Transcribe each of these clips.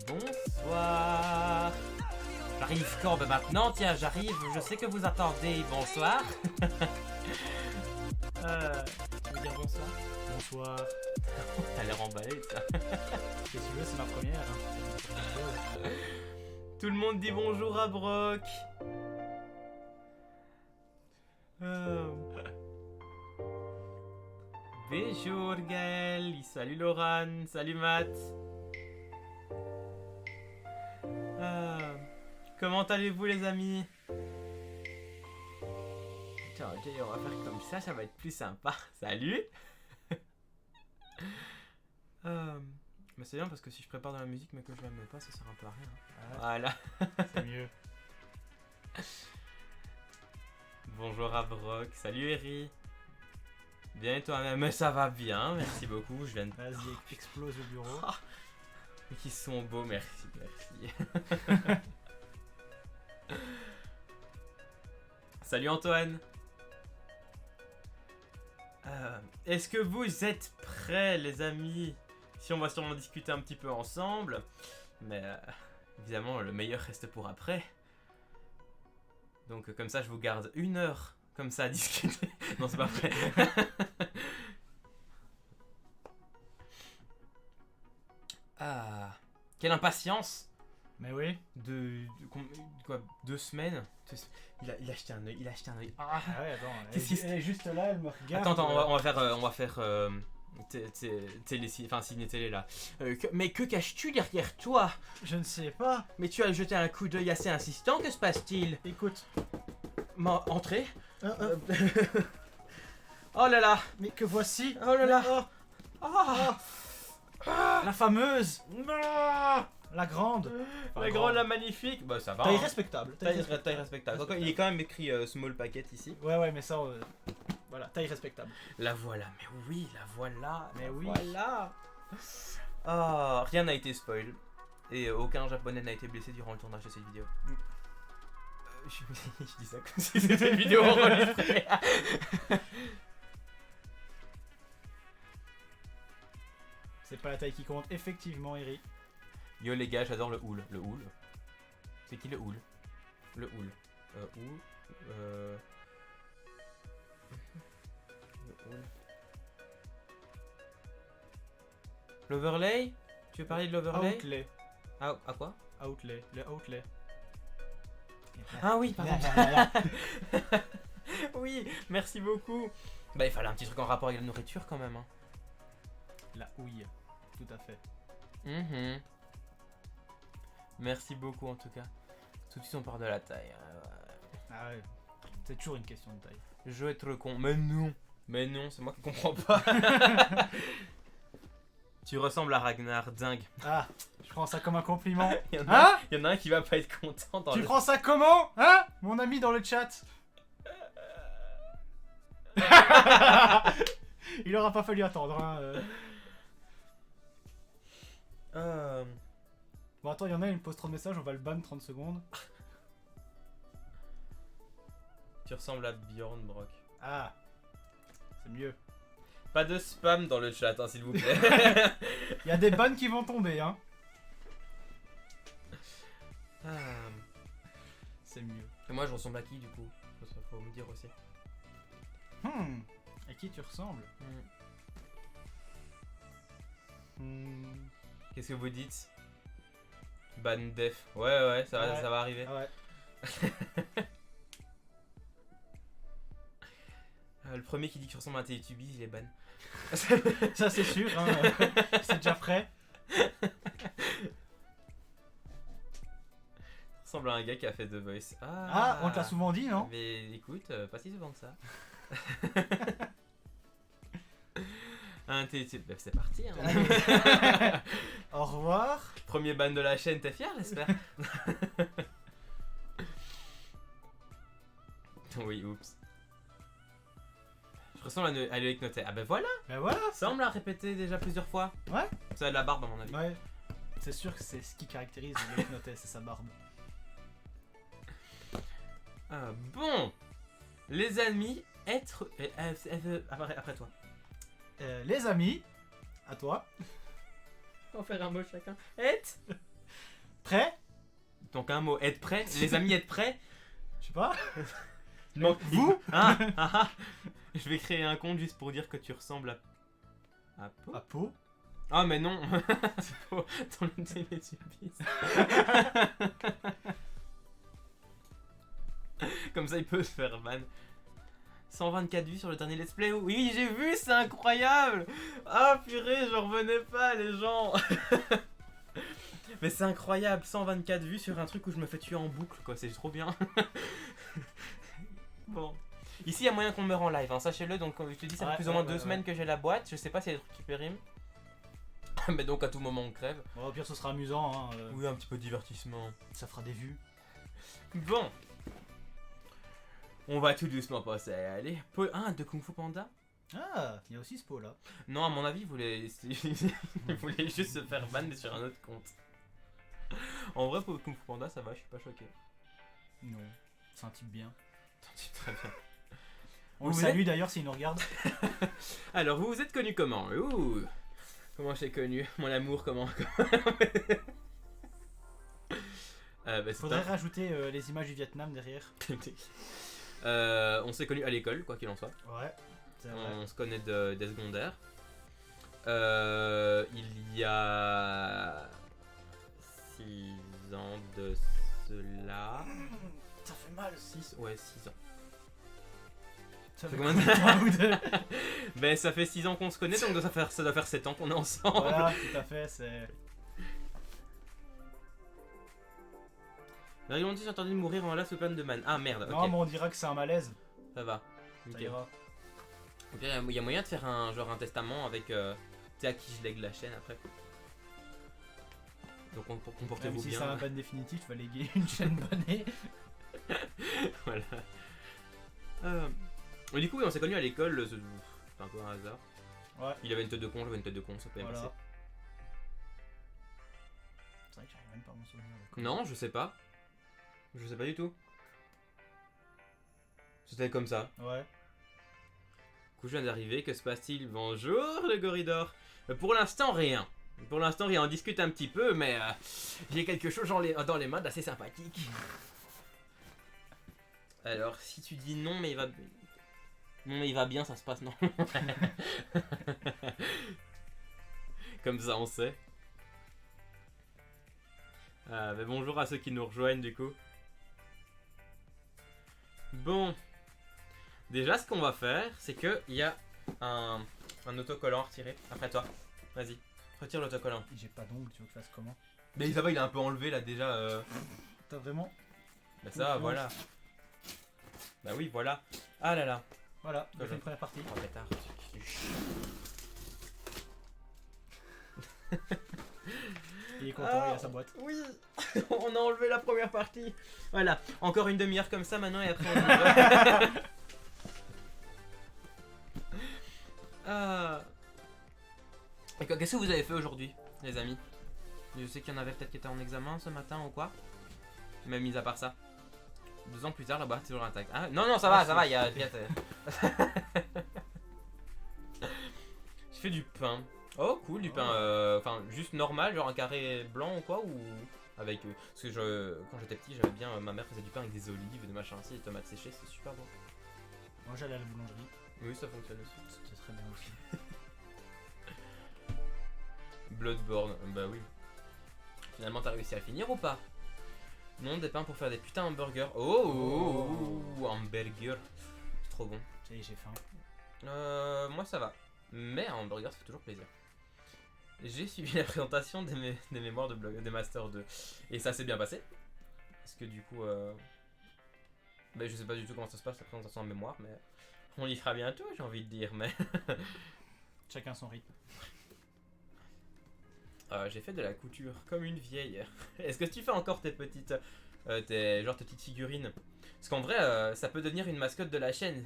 Bonsoir. J'arrive quand? Ben maintenant, tiens, j'arrive. Je sais que vous attendez. Bonsoir. Tu veux dire bonsoir? Bonsoir. T'as l'air emballé, ça. Qu'est-ce que tu veux, c'est ma première. Hein. Tout le monde dit bonjour à Brock. Bonjour Gaël. Salut Laurent. Salut Matt. Comment allez-vous les amis? Attends, ok, on va faire comme ça va être plus sympa. Salut. Mais c'est bien parce que si je prépare de la musique mais que je la mets pas, ça sert un peu à rien. Voilà. C'est mieux. Bonjour à Brock. Salut Eri. Bien et toi-même? Mais ça va bien, merci beaucoup. Je viens de... Vas-y, explose le bureau. Mais qui sont beaux, merci, merci. Salut Antoine. Est-ce que vous êtes prêts les amis? Si on va sûrement discuter un petit peu ensemble. Mais évidemment le meilleur reste pour après. Donc comme ça je vous garde 1 heure comme ça à discuter. Non c'est pas vrai. Quelle impatience. Mais oui. Quoi, 2 semaines. Il a acheté un œil, Ah ouais, attends. Qu'est-ce qui se- Elle est juste là, elle me regarde. Attends, on va faire ciné-télé là. Mais que caches-tu derrière toi? Je ne sais pas. Mais tu as jeté un coup d'œil assez insistant, que se passe-t-il? Écoute. Entrez. Oh là là. Mais que voici. Oh là là. Oh, la fameuse. La grande. Enfin, La grande, la magnifique. Bah ça va. Taille hein. respectable. Taille respectable. Donc, il est quand même écrit small packet ici. Ouais, mais ça. Voilà, taille respectable. La voilà, mais oui, la voilà. Mais oui. Voilà. Ah, rien n'a été spoil. Et aucun japonais n'a été blessé durant le tournage de cette vidéo. Je dis ça comme si c'était une vidéo enregistrée. C'est pas la taille qui compte, effectivement, Eri. Yo les gars, j'adore le houle. Le houle. C'est qui le houle? Le houle. L'overlay? Tu veux parler de l'overlay? Outlay. Ah, à quoi? Outlay. Le outlay. Ah oui, pardon. Oui, merci beaucoup. Bah il fallait un petit truc en rapport avec la nourriture quand même. Hein. La houille. Tout à fait. Merci beaucoup en tout cas. Tout de suite on part de la taille. Ah ouais. C'est toujours une question de taille. Je vais être con. Mais non, c'est moi qui comprends pas. Tu ressembles à Ragnar, dingue. Ah, je prends ça comme un compliment. Il y Hein? en a un qui va pas être content dans Tu le... prends ça comment? Hein? Mon ami dans le chat. Il aura pas fallu attendre. Hein. Bon, attends, il y en a, il me pose trop de messages, on va le ban 30 secondes. Tu ressembles à Bjorn Brock. Ah, c'est mieux. Pas de spam dans le chat, hein, s'il vous plaît. Il y a des bans qui vont tomber, hein. C'est mieux. Et moi je ressemble à qui du coup? Ça faut me dire aussi. À qui tu ressembles? Qu'est-ce que vous dites? Ban def. Ouais, ça va arriver. Ah ouais. Le premier qui dit que tu ressembles à un Teletubbies, il est ban. Ça c'est sûr, hein. C'est déjà prêt. Ressemble à un gars qui a fait The Voice. Ah, on te l'a souvent dit, non? Mais écoute, pas si souvent que ça. Un Teletubbies. C'est parti. Hein. Au revoir. Premier ban de la chaîne, t'es fier, j'espère? Oui, oups. Je ressemble à Loïc Notet. Ah ben voilà. Ben voilà. Ça on me l'a répété déjà plusieurs fois. Ouais. Ça a de la barbe à mon avis. Ouais. C'est sûr que c'est ce qui caractérise le Notet, c'est sa barbe. Bon. Les amis, après toi. Les amis, à toi. On va faire un mot chacun. Prêt? Donc un mot, être prêt. Les amis, être prêts. Je sais pas. Donc, Vous? Ah, ah, ah. Je vais créer un compte juste pour dire que tu ressembles à Po. À peau? Ah mais non. C'est Po dans le Télétubies. Comme ça il peut se faire ban. 124 vues sur le dernier let's play. Oui, j'ai vu, c'est incroyable. Ah purée, j'en revenais pas les gens. Mais c'est incroyable, 124 vues sur un truc où je me fais tuer en boucle quoi, c'est trop bien. Bon. Ici il y a moyen qu'on meure en live, hein, sachez-le, donc comme je te dis ça fait Ouais, plus ou moins 2 semaines que j'ai la boîte, je sais pas s'il y a des trucs qui périment. Mais donc à tout moment on crève. Bon, au pire, ce sera amusant. Hein, Oui, un petit peu de divertissement. Ça fera des vues. Bon. On va tout doucement passer. Allez. Ah, de Kung Fu Panda? Ah, il y a aussi ce pot là. Non, à mon avis, il voulait juste se faire ban mais sur un autre compte. En vrai, pour Kung Fu Panda, ça va, je suis pas choqué. Non, c'est un type bien. Très bien. On le Vous salue d'ailleurs s'il nous regarde. Alors, vous vous êtes connu comment? Ouh. Comment j'ai connu mon amour? Comment bah, c'est Faudrait rajouter les images du Vietnam derrière. on s'est connus à l'école, quoi qu'il en soit. Ouais, c'est vrai. On se connaît des secondaires. Il y a 6 ans de cela. Ça fait mal. 6 Ouais, 6 ans. Ça fait fait combien combien de de temps ou deux? Ben ça fait 6 ans qu'on se connaît, donc ça doit faire 7 ans qu'on est ensemble. Voilà, tout à fait, c'est... Marie Monti j'ai entendu mourir en lasse open de man. Ah merde, ok. Non, mais on dira que c'est un malaise. Ça va. Ça Ok. ira. Au pire, il y a moyen de faire un genre un testament avec tu sais à qui je lègue la chaîne après. Donc Même comportez-vous si bien. c'est un ban définitif, tu vas léguer une chaîne bannée. Voilà. Mais du coup, oui, on s'est connus à l'école, c'est un peu un hasard. Ouais, Il avait une tête de con, j'avais une tête de con, ça peut bien voilà. passer. C'est vrai que j'arrive même pas à m'en souvenir. Non, je sais pas. Je sais pas du tout. C'était comme ça. Ouais. Du coup, je viens d'arriver, que se passe-t-il? Bonjour le Goridor. Pour l'instant, rien. Pour l'instant, rien, on discute un petit peu, mais j'ai quelque chose dans les mains d'assez sympathique. Alors, si tu dis non, mais il va... Non, mais il va bien, ça se passe, non. Comme ça, on sait. Mais bonjour à ceux qui nous rejoignent, du coup. Bon. Déjà, ce qu'on va faire, c'est que il y a un autocollant à retirer. Après toi. Vas-y, retire l'autocollant. J'ai pas d'ongles, tu veux que je fasse comment? Mais ça va, il est un peu enlevé là déjà. T'as vraiment... Bah ça, Ouf, voilà. Bah oui, voilà. Ah là là. Voilà, j'ai Voilà. fait une première partie. Oh bâtard. Il est content, il a sa boîte. Oui. On a enlevé la première partie. Voilà. Encore une demi-heure comme ça maintenant et après on ouvre. Ah. Et qu'est-ce que vous avez fait aujourd'hui, les amis? Je sais qu'il y en avait peut-être qui étaient en examen ce matin ou quoi. Mais mis à part ça. 2 ans plus tard, la boîte est toujours intacte. Ah, non, non, ça va, il y a... Je fais du pain. Oh, cool, du pain. Enfin, juste normal, genre un carré blanc ou quoi, ou... Avec... parce que quand j'étais petit, j'avais bien... ma mère faisait du pain avec des olives, des machins ainsi, des tomates séchées, c'est super bon. Moi j'allais à la boulangerie. Oui, ça fonctionne aussi. C'était très bien aussi. Bloodborne, bah oui. Finalement, t'as réussi à finir ou pas? Non, des pains pour faire des putains hamburgers. Oh, hamburger. C'est trop bon. Ça y est, j'ai faim. Moi ça va. Mais un hamburger, ça fait toujours plaisir. J'ai suivi la présentation des mémoires de blog, des Master 2. Et ça s'est bien passé. Parce que du coup, bah, je sais pas du tout comment ça se passe la présentation en mémoire, mais on y fera bientôt, j'ai envie de dire. Mais Chacun son rythme. j'ai fait de la couture comme une vieille. Est-ce que tu fais encore tes petites, tes petites figurines? Parce qu'en vrai, ça peut devenir une mascotte de la chaîne.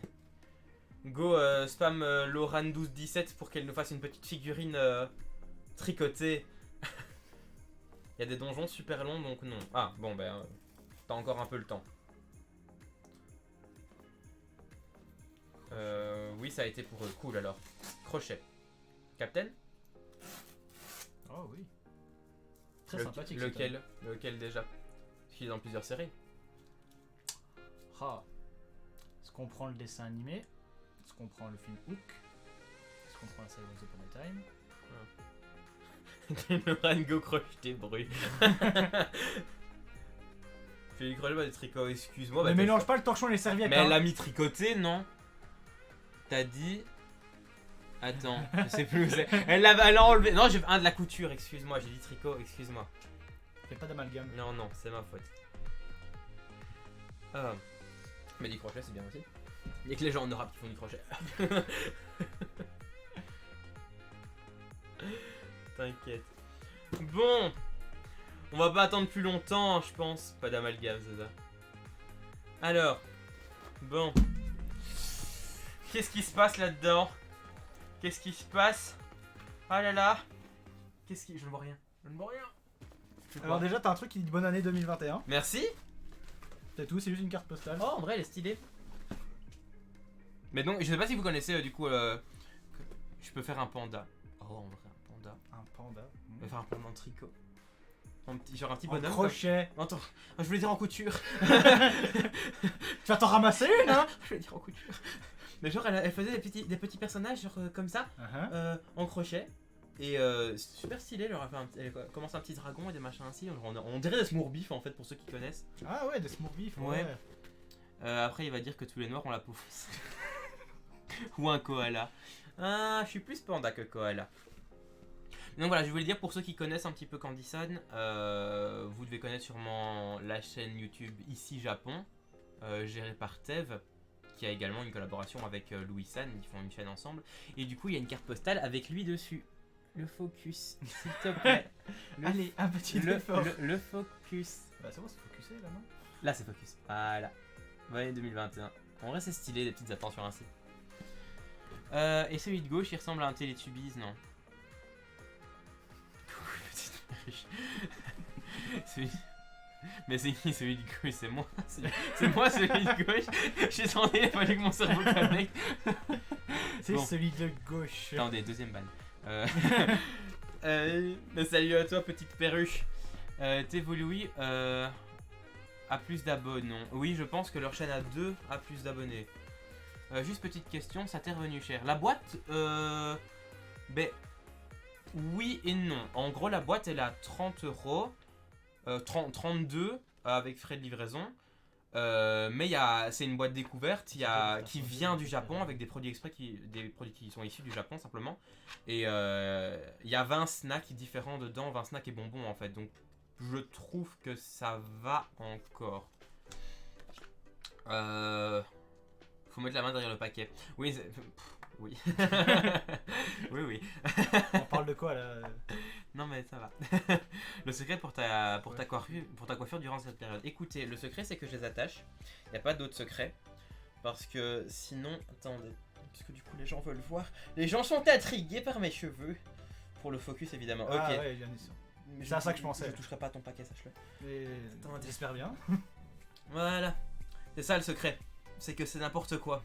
Go spam Loran1217 pour qu'elle nous fasse une petite figurine tricotée. Il y a des donjons super longs donc non. Ah bon ben t'as encore un peu le temps. Oui ça a été pour eux. Cool alors. Crochet. Captain? Oh oui. Très sympathique. cet Lequel? Lequel déjà? Parce qu'il est dans plusieurs séries. homme. Ah. Est-ce qu'on prend le dessin animé? Est-ce qu'on prend le film Hook? Est-ce qu'on prend la série Once Upon a Time? Le Rango crocheté bruit. J'ai dit crochet pas des tricots, excuse-moi. Ne bah, mélange pas le torchon et les serviettes. Mais hein. elle l'a mis tricoté, non? T'as dit. Attends, je sais plus où c'est. Elle l'a enlevé. Non, j'ai fait un de la couture, excuse-moi. J'ai dit tricot, excuse-moi. Fais pas d'amalgame. Non, non, c'est ma faute. Ah. Mais du crochet, c'est bien aussi. Il y a que les gens en Europe qui font du crochet. T'inquiète. Bon. On va pas attendre plus longtemps, je pense. Pas d'amalgame, c'est ça. Alors. Bon. Qu'est-ce qui se passe là-dedans? Qu'est-ce qui se passe? Ah là là. Qu'est-ce qui... Je ne vois rien. Je ne vois rien. Alors déjà, t'as un truc qui dit bonne année 2021. Merci. C'est tout, c'est juste une carte postale. Oh, en vrai, elle est stylée. Mais donc, je sais pas si vous connaissez du coup. Je peux faire un panda. Oh, en vrai, un panda. Un panda. Je vais faire un panda en tricot. Genre un petit En bonhomme. crochet. Comme... Attends, je voulais dire en couture. Tu vas t'en ramasser une, hein? Je voulais dire en couture. Mais genre, elle faisait des petits personnages genre, comme ça, en crochet. Et c'est super stylé. Elle commence un petit dragon et des machins ainsi. On dirait des Smurfs en fait, pour ceux qui connaissent. Ah ouais, des Smurfs. Ouais. Après, il va dire que tous les noirs ont la peau foncée. Ou un koala. Ah, je suis plus panda que koala. Donc voilà, je voulais dire pour ceux qui connaissent un petit peu Candy-san, vous devez connaître sûrement la chaîne YouTube Ici Japon, gérée par Tev, qui a également une collaboration avec Louis-san, ils font une chaîne ensemble. Et du coup, il y a une carte postale avec lui dessus. Le focus, s'il te plaît. Allez, un petit effort. Le focus. Bah c'est bon, c'est focusé là, non? Là, c'est focus. Voilà. Bonne année 2021. En vrai, c'est stylé, des petites attentions ainsi. Et celui de gauche, il ressemble à un Teletubbies, non? Petite perruche. Mais c'est qui celui de gauche? C'est moi. C'est moi celui de gauche. J'ai tenté, il fallait que mon cerveau connecte. C'est Bon. celui de gauche. Attendez, deuxième balle. Mais salut à toi, petite perruche. T'évolues à plus d'abonnés. Oui, je pense que leur chaîne a 2 à plus d'abonnés. Juste petite question, ça t'est revenu cher. La boîte, ben, oui et non. En gros, la boîte, elle est à 30 €. 32 avec frais de livraison. Mais c'est une boîte découverte qui vient du Japon avec des produits exprès, des produits qui sont issus du Japon simplement. Et il y a 20 snacks différents dedans, 20 snacks et bonbons en fait. Donc je trouve que ça va encore. Faut mettre la main derrière le paquet. Oui, oui. oui. On parle de quoi là? Non mais ça va. Le secret pour ta coiffure durant cette période. Écoutez, le secret c'est que je les attache. Il n'y a pas d'autre secret. Parce que sinon... Attendez. Parce que du coup les gens veulent voir. Les gens sont intrigués par mes cheveux. Pour le focus évidemment. Ah ok. ouais, bien sûr. C'est à ça que je pensais. Je toucherai pas à ton paquet, sache-le. Mais Attends, j'espère bien. Voilà. C'est ça le secret. C'est que c'est n'importe quoi.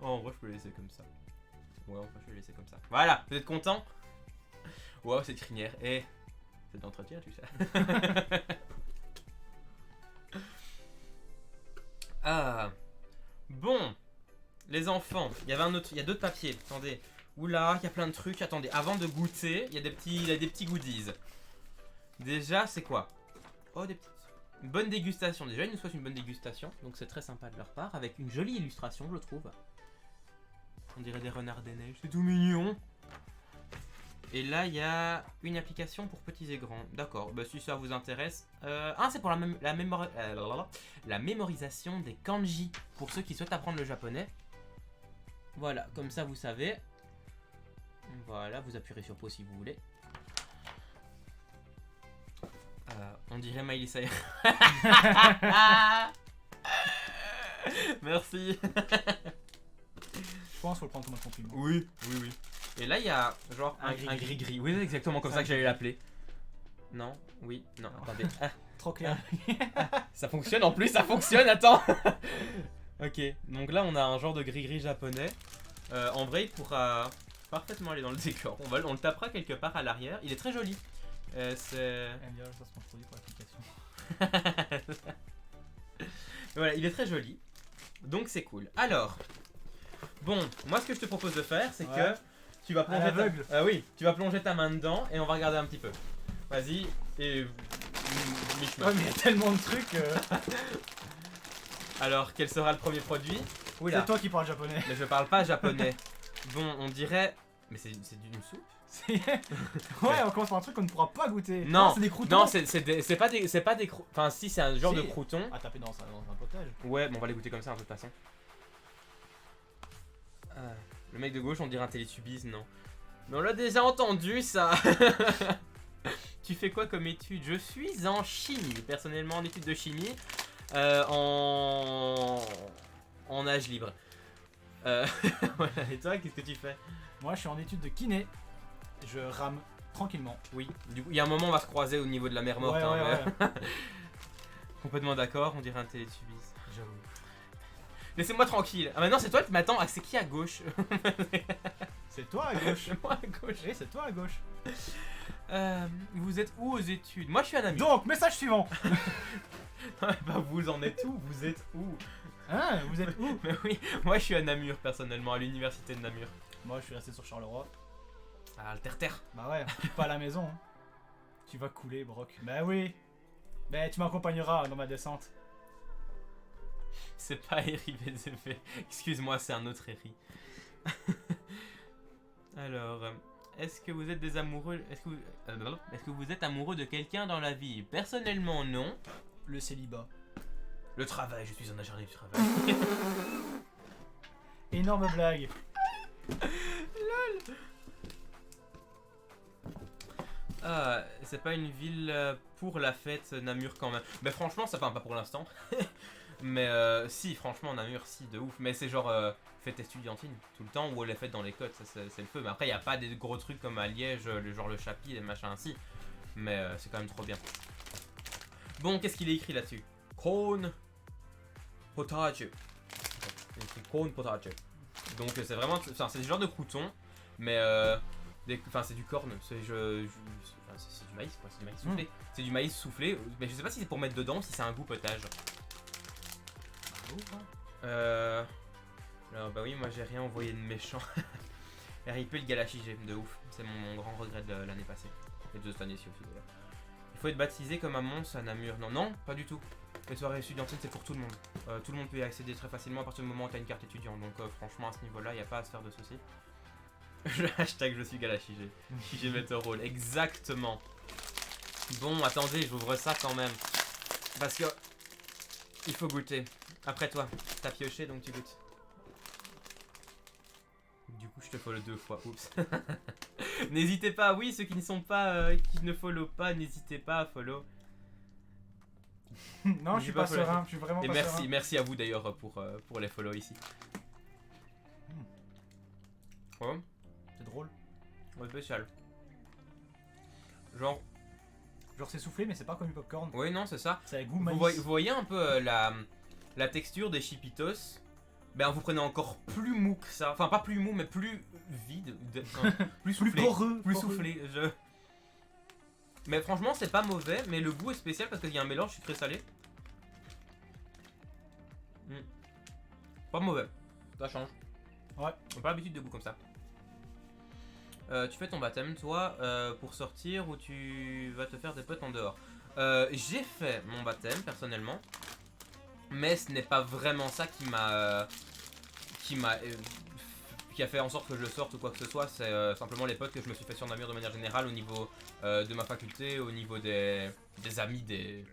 Oh, en vrai je peux le laisser comme ça. Ouais, en vrai je vais le laisser comme ça. Voilà, vous êtes contents? Wow, cette crinière. Et c'est d'entretien, tu sais. Ah. Bon. Les enfants. Il y a d'autres papiers. Attendez. Oula, il y a plein de trucs. Attendez, avant de goûter, il y a des petits goodies. Déjà, c'est quoi? Oh, des petites... Une bonne dégustation. Déjà, ils nous souhaitent une bonne dégustation. Donc c'est très sympa de leur part. Avec une jolie illustration, je trouve. On dirait des renards des neiges. C'est tout mignon. Et là, il y a une application pour petits et grands. D'accord, bah, si ça vous intéresse. C'est pour la mémorisation des kanji. Pour ceux qui souhaitent apprendre le japonais. Voilà, comme ça vous savez. Voilà, vous appuierez sur pause si vous voulez. On dirait Miley Cyrus. Merci. Je pense qu'il faut le prendre comme un compliment. Oui. Et là, il y a genre un gris-gris. Oui, c'est exactement comme ça que j'allais l'appeler. Non, oui, non, attendez. Trop clair. Ça fonctionne en plus, ça fonctionne, attends. Ok, donc là, on a un genre de gris-gris japonais. En vrai, il pourra parfaitement aller dans le décor. On le tapera quelque part à l'arrière. Il est très joli. C'est... MDR, ça se produit pour l'application. Voilà, il est très joli. Donc c'est cool. Alors, bon, moi ce que je te propose de faire, c'est Ouais. que tu vas plonger l'aveugle. oui, tu vas plonger ta main dedans et on va regarder un petit peu. Vas-y, et... mi-chemin. Ouais, mais il y a tellement de trucs. Alors, quel sera le premier produit? Oui, C'est toi qui parles japonais. mais je parle pas japonais. Bon, on dirait... Mais c'est d'une soupe? Ouais, on commence par un truc qu'on ne pourra pas goûter. Non, c'est des croutons. non, c'est pas des croutons. Enfin, si, c'est un genre de Si. crouton. Ah, taper dans un potage. Ouais, bon, on va les goûter comme ça, de toute façon. Le mec de gauche, on dirait un Télétubbise, non? Mais on l'a déjà entendu, ça. Tu fais quoi comme étude? Je suis en chimie, personnellement en études de chimie, en âge libre. Voilà. Et toi, qu'est-ce que tu fais? Moi, je suis en étude de kiné. Je rame tranquillement. Oui, du coup, il y a un moment, on va se croiser au niveau de la mer morte. Ouais, hein, ouais, mais- ouais. Complètement d'accord, on dirait un Télétubbise. J'avoue. Laissez-moi tranquille. Ah, maintenant, c'est toi qui m'attends. Ah, c'est qui à gauche? C'est toi à gauche. C'est moi à gauche. Oui, c'est toi à gauche. Vous êtes où aux études? Moi, je suis à Namur. Donc, message suivant. Bah, vous en êtes où? Vous êtes où? Hein, vous êtes où? Mais oui, moi je suis à Namur personnellement, à l'université de Namur. Moi, je suis resté sur Charleroi. Ah, le terre-terre. Bah ouais, pas à la maison. Hein. Tu vas couler, Brock. Bah oui. Mais tu m'accompagneras dans ma descente. C'est pas Eri BZV. Excuse-moi, c'est un autre Eri. Alors, est-ce que vous êtes des amoureux? Est-ce que vous êtes amoureux de quelqu'un dans la vie? Personnellement, non. Le célibat. Le travail, je suis un acharné du travail. Énorme blague. Ah, c'est pas une ville pour la fête, Namur quand même. Mais franchement, ça part pas pour l'instant. Mais si, franchement, Namur, si, de ouf. Mais c'est genre fête estudiantine tout le temps ou les fêtes dans les côtes, ça, c'est le feu. Mais après, y a pas des gros trucs comme à Liège, genre le Chapi, des machins ainsi. Mais c'est quand même trop bien. Bon, qu'est-ce qu'il est écrit là-dessus? Corn potage. Il écrit corn potage. Donc c'est vraiment, enfin, c'est des genres de croutons, mais enfin c'est du corn, c'est enfin, c'est du maïs quoi, c'est du maïs soufflé. C'est du maïs soufflé, mais je sais pas si c'est pour mettre dedans, si c'est un goût potage. Alors bah oui, moi j'ai rien envoyé de méchant. RIP le Galachigé, de ouf, c'est mon grand regret de l'année passée, et de cette année-ci aussi d'ailleurs. Il faut être baptisé comme un monstre à Namur, non, non, pas du tout. Les soirées estudiantines c'est pour tout le monde. Tout le monde peut y accéder très facilement à partir du moment où tu as une carte étudiante, donc franchement à ce niveau-là, il n'y a pas à se faire de soucis. Le hashtag je suis Galachigé. Chigé Meteorol, exactement. Bon, attendez, j'ouvre ça quand même. Parce que il faut goûter. Après toi, t'as pioché donc tu goûtes. Du coup, je te follow 2 fois. Oups. N'hésitez pas, oui, ceux qui ne sont pas, qui ne follow pas, n'hésitez pas à follow. Non, je suis pas serein, je suis vraiment Et pas merci, serein. merci à vous d'ailleurs pour les follow ici. Ouais, C'est drôle. ouais, spécial. Genre, Genre c'est soufflé mais c'est pas comme du popcorn. oui, non, c'est ça. Ça a goût Vous maïs. voyez un peu la texture des Chipitos? Ben vous prenez encore plus mou que ça. Enfin pas plus mou mais plus vide. Enfin, plus soufflé. poreux. Plus soufflé. Mais franchement c'est pas mauvais. Mais le goût est spécial parce qu'il y a un mélange sucré salé. Pas mauvais. Ça change. Ouais. On n'a pas l'habitude de goût comme ça. Tu fais ton baptême toi pour sortir ou tu vas te faire des potes en dehors? J'ai fait mon baptême personnellement. Mais ce n'est pas vraiment ça qui a fait en sorte que je sorte ou quoi que ce soit. C'est simplement les potes que je me suis fait sur Namur de manière générale au niveau de ma faculté, au niveau des amis, des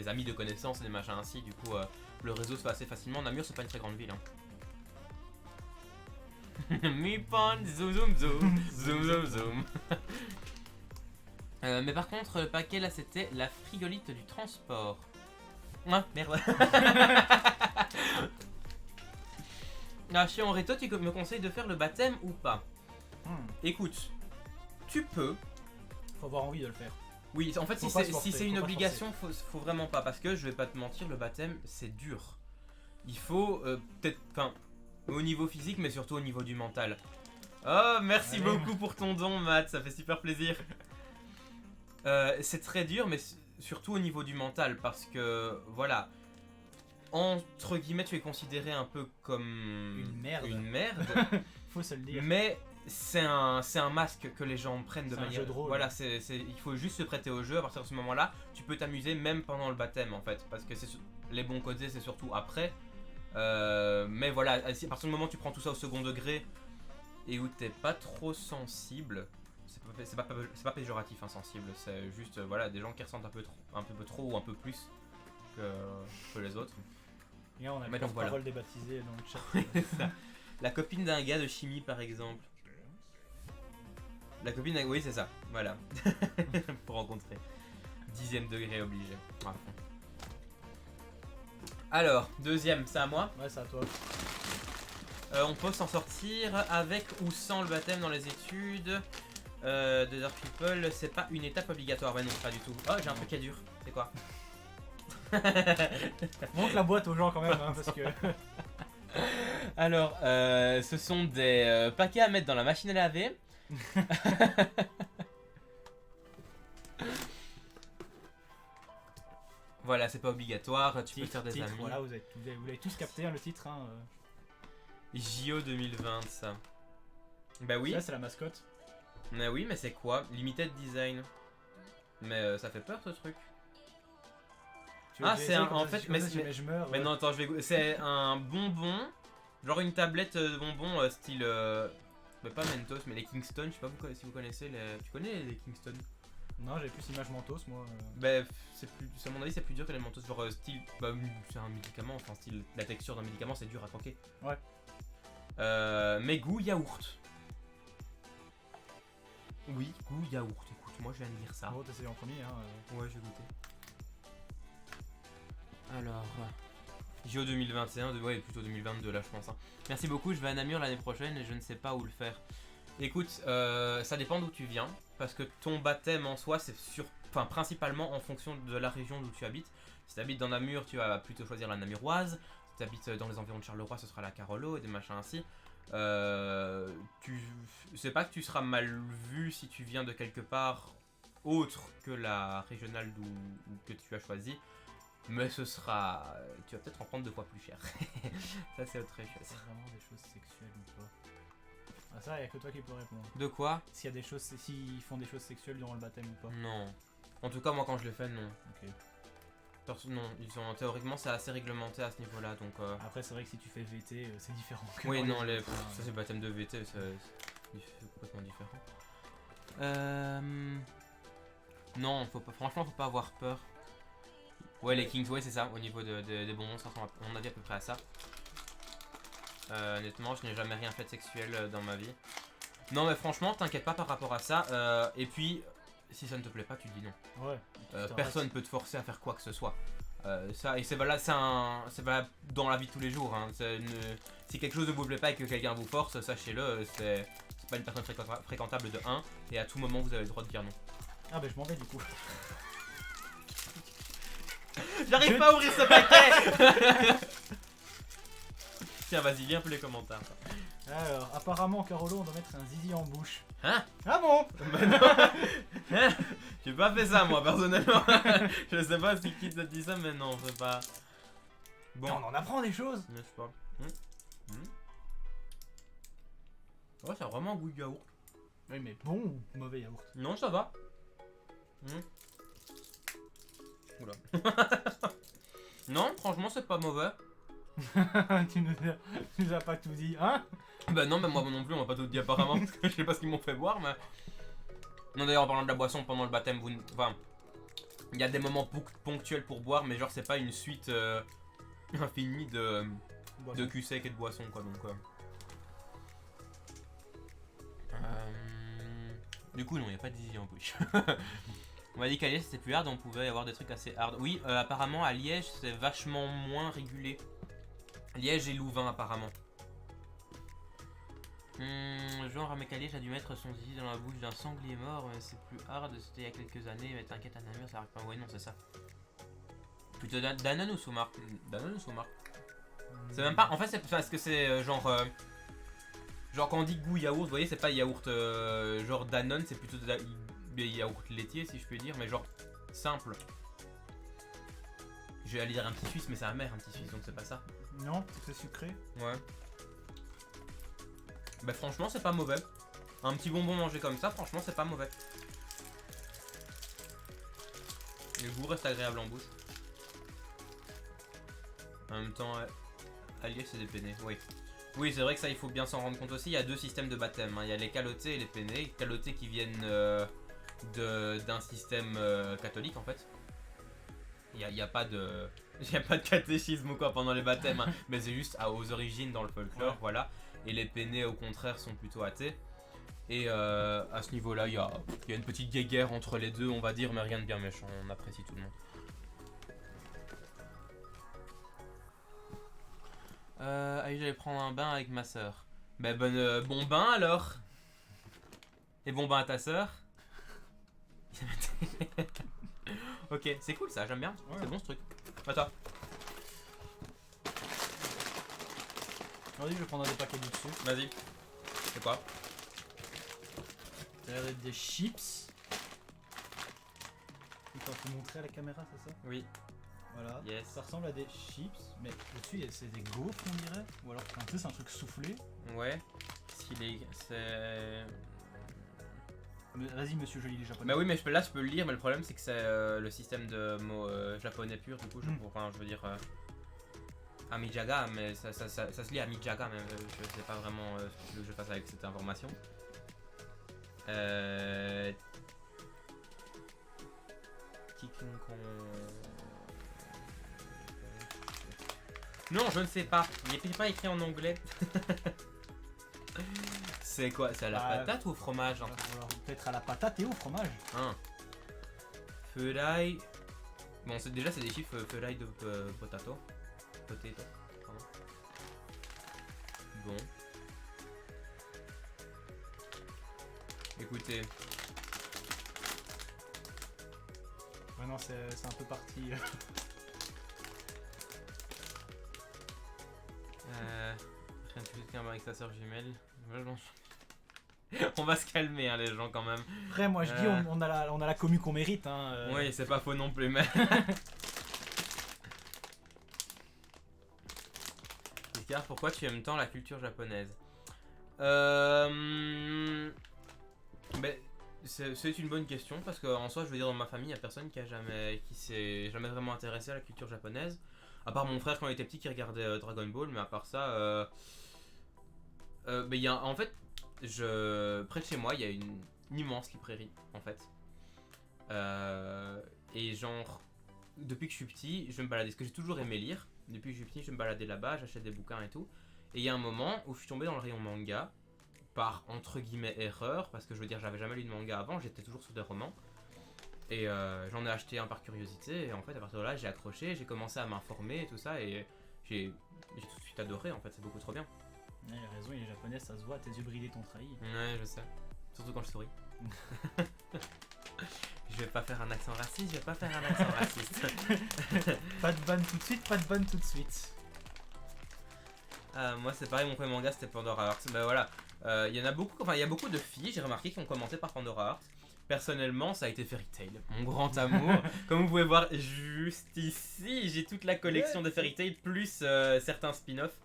amis de connaissances, des machins ainsi. Du coup, le réseau se fait assez facilement. Namur, c'est pas une très grande ville. Hein. Mi-pon, zoom zoom zoom, zoom zoom zoom. Mais par contre, le paquet là, c'était la frigolite du transport. Ah, merde. Ah, Chiant, Reto, tu me conseilles de faire le baptême ou pas? Écoute, tu peux. Faut avoir envie de le faire. Oui, en fait, Faut si pas c'est se forcer, si c'est une faut pas obligation, faut vraiment pas. Parce que je vais pas te mentir, le baptême, c'est dur. Il faut peut-être. Enfin, au niveau physique, mais surtout au niveau du mental. Oh, merci Allez. beaucoup pour ton don, Matt, ça fait super plaisir. C'est très dur, mais surtout au niveau du mental, parce que, voilà, entre guillemets, tu es considéré un peu comme Une merde. Faut se le dire. mais c'est un masque que les gens prennent de C'est un manière... jeu de rôle. Voilà, il faut juste se prêter au jeu. À partir de ce moment-là, tu peux t'amuser même pendant le baptême, en fait, parce que les bons côtés, c'est surtout après. Mais voilà, à partir du moment où tu prends tout ça au second degré et où t'es pas trop sensible, c'est pas péjoratif insensible, c'est juste voilà, des gens qui ressentent un peu trop ou un peu plus que les autres. Et on a Mais la donc, voilà. parole débaptisée dans le chat. C'est ça. La copine d'un gars de chimie par exemple. La copine oui c'est ça, voilà. Pour rencontrer. 10e degré obligé. À fond. Alors, deuxième, c'est à moi. Ouais, c'est à toi. On peut s'en sortir avec ou sans le baptême dans les études. De Dark People, c'est pas une étape obligatoire. Ouais, non, pas du tout. Oh, j'ai un truc qui est dur. C'est quoi? Montre la boîte aux gens quand même, hein, parce que. Alors, ce sont des paquets à mettre dans la machine à laver. Voilà, c'est pas obligatoire, tu peux faire des amis. Voilà, vous avez tous capté hein, le titre. Hein, JO 2020, ça. Bah oui. Ça, c'est la mascotte. Mais oui, mais c'est quoi? Limited design. Mais ça fait peur ce truc. C'est en fait, mais je meurs. Mais non, attends, je vais. C'est un bonbon, genre une tablette de bonbons style. Bah, pas Mentos, mais les Kingston. Je sais pas si vous connaissez les. Tu connais les Kingston? Non, j'ai plus image Mentos, moi. Bah, à mon avis, c'est plus dur que les Mentos. Genre style. Bah, c'est un médicament, enfin, style. La texture d'un médicament, c'est dur à croquer. Ouais. Mais goût yaourt. Oui, goût yaourt. Écoute, moi je viens de lire ça. Bon, t'essayes en premier, hein. Ouais, je vais goûter. Alors, JO 2021, ouais, plutôt 2022 là, je pense. Hein. Merci beaucoup, je vais à Namur l'année prochaine et je ne sais pas où le faire. Écoute, ça dépend d'où tu viens, parce que ton baptême en soi, c'est principalement en fonction de la région d'où tu habites. Si tu habites dans Namur, tu vas plutôt choisir la namuroise. Si tu habites dans les environs de Charleroi, ce sera la Carolo et des machins ainsi. C'est pas que tu seras mal vu si tu viens de quelque part autre que la régionale que tu as choisi. Mais ce sera... Tu vas peut-être en prendre 2 fois plus cher. Ça c'est autre chose. C'est vraiment des choses sexuelles ou pas? Ah ça, y'a que toi qui peux répondre. De quoi? S'il font des choses sexuelles durant le baptême ou pas? Non. En tout cas moi quand je l'ai fait, non. Ok. Non, théoriquement c'est assez réglementé à ce niveau-là, donc... Après c'est vrai que si tu fais VT, c'est différent. Oui, non, ça c'est le baptême de VT, c'est complètement différent. Non, franchement faut pas avoir peur. Ouais, les Kings, ouais, c'est ça. Au niveau des bonbons, ça ressemble à mon avis à peu près à ça. Honnêtement, je n'ai jamais rien fait de sexuel dans ma vie. Non, mais franchement, t'inquiète pas par rapport à ça. Et puis, si ça ne te plaît pas, tu dis non. Ouais. Personne peut te forcer à faire quoi que ce soit. Et c'est valable, c'est valable dans la vie de tous les jours. Hein. Si quelque chose ne vous plaît pas et que quelqu'un vous force, sachez-le, c'est pas une personne fréquentable de 1. Et à tout moment, vous avez le droit de dire non. Ah, bah je m'en vais du coup. J'arrive pas à ouvrir ce paquet. Tiens, vas-y, viens un peu les commentaires. Alors, apparemment, Carolo, on doit mettre un zizi en bouche. Hein? Ah bon? Bah non. Hein? J'ai pas fait ça, moi, personnellement. Je sais pas si qui te dit ça, mais non, c'est pas... Bon. On en apprend des choses. Je sais pas. Ouais, ça a vraiment un goût de yaourt. Oui, mais bon ou mauvais yaourt? Non, ça va. Oula. Non, franchement, c'est pas mauvais. Tu nous as pas tout dit, hein? Bah non, mais moi non plus, on m'a pas tout dit apparemment, parce que je sais pas ce qu'ils m'ont fait boire, mais... Non, d'ailleurs, en parlant de la boisson, pendant le baptême, enfin... Il y a des moments ponctuels pour boire, mais genre, c'est pas une suite infinie de cul sec et de boissons, quoi, donc... Du coup, non, il n'y a pas de zizi en bouche. On m'a dit qu'à Liège c'était plus hard, on pouvait y avoir des trucs assez hard. Oui, apparemment à Liège c'est vachement moins régulé. Liège et Louvain apparemment. Genre à mec à Liège a dû mettre son zizi dans la bouche d'un sanglier mort, mais c'est plus hard, c'était il y a quelques années, mais t'inquiète à Namur ça arrive pas. Ouais non c'est ça. Plutôt Danone ou Soumar? Danone ou Soumar? C'est même pas, en fait c'est parce que c'est genre... Genre quand on dit goût yaourt, vous voyez c'est pas yaourt genre Danone, c'est plutôt des yaourts laitiers si je peux dire, mais genre simple. Je vais aller dire un petit suisse, mais c'est amer un petit suisse, donc c'est pas ça. Non, c'est sucré. Ouais. Bah franchement c'est pas mauvais. Un petit bonbon mangé comme ça, franchement c'est pas mauvais. Le goût reste agréable en bouche. En même temps, allier c'est des penne, oui. Oui, c'est vrai que ça il faut bien s'en rendre compte aussi. Il y a 2 systèmes de baptême, hein. Il y a les calotés et les penne. Les calotés qui viennent d'un système catholique en fait. Il y a pas de catéchisme ou quoi pendant les baptêmes, hein. Mais c'est juste aux origines dans le folklore, Ouais. voilà. Et les penne au contraire sont plutôt athées. Et à ce niveau-là, il y a une petite guéguerre entre les deux, on va dire, mais rien de bien méchant. On apprécie tout le monde. Allez, j'allais prendre un bain avec ma soeur. Ben bon bain alors. Et bon bain à ta soeur. Ok, c'est cool ça, j'aime bien. Ouais. C'est bon ce truc. Attends. Vas-y, je vais prendre des paquets du dessus. Vas-y. C'est quoi? Ça a l'air d'être des chips. Tu peux te montrer à la caméra, c'est ça? Oui. Voilà. Yes. Ça ressemble à des chips, mais dessus c'est des gaufres on dirait. Ou alors tu sais, c'est un truc soufflé. Ouais. C'est... Mais vas-y monsieur, je lis les japonais. Bah oui, mais là je peux le lire, mais le problème c'est que c'est le système de mots japonais pur, du coup je veux dire Amijaga, mais ça se lit Amijaga, mais je sais pas vraiment ce que tu veux que je fasse avec cette information. Non, je ne sais pas, il n'est pas écrit en anglais. C'est quoi? C'est à la patate ou au fromage, hein? Alors, peut-être à la patate et au fromage. Hein. Feuille. Bon, c'est des chiffres feuille de potato. Potato. Pardon. Bon. Écoutez. Maintenant c'est un peu parti. Rien de plus qu'un avec sa soeur jumelle. On va se calmer, hein, les gens, quand même. Après, moi je dis, on a la commu qu'on mérite. Hein, Oui, c'est pas faux non plus, mais. Oscar, pourquoi tu aimes tant la culture japonaise? Ben, c'est une bonne question parce qu'en soi, je veux dire, dans ma famille, il n'y a personne qui s'est jamais vraiment intéressé à la culture japonaise. À part mon frère quand il était petit qui regardait Dragon Ball, mais à part ça, ben, en fait, près de chez moi, il y a une immense librairie en fait. Et genre, depuis que je suis petit, je me baladais, parce que j'ai toujours aimé lire. Depuis que je suis petit, je me baladais là-bas, j'achète des bouquins et tout. Et il y a un moment où je suis tombé dans le rayon manga, par entre guillemets erreur, parce que je veux dire, j'avais jamais lu de manga avant, j'étais toujours sur des romans. Et j'en ai acheté un par curiosité, et en fait, à partir de là, j'ai accroché, j'ai commencé à m'informer et tout ça, et j'ai tout de suite adoré, en fait, c'est beaucoup trop bien. Ouais, il a raison, il est japonais, ça se voit, tes yeux brillés t'ont trahi. Ouais, je sais. Surtout quand je souris. Je vais pas faire un accent raciste, je vais pas faire un accent raciste. Pas de ban tout de suite, pas de ban tout de suite. Moi c'est pareil, mon premier manga c'était Pandora Hearts. Ben voilà, il y a beaucoup de filles, j'ai remarqué, qui ont commencé par Pandora Hearts. Personnellement, ça a été Fairy Tail, mon grand amour. Comme vous pouvez voir juste ici, j'ai toute la collection de Fairy Tail plus certains spin-offs.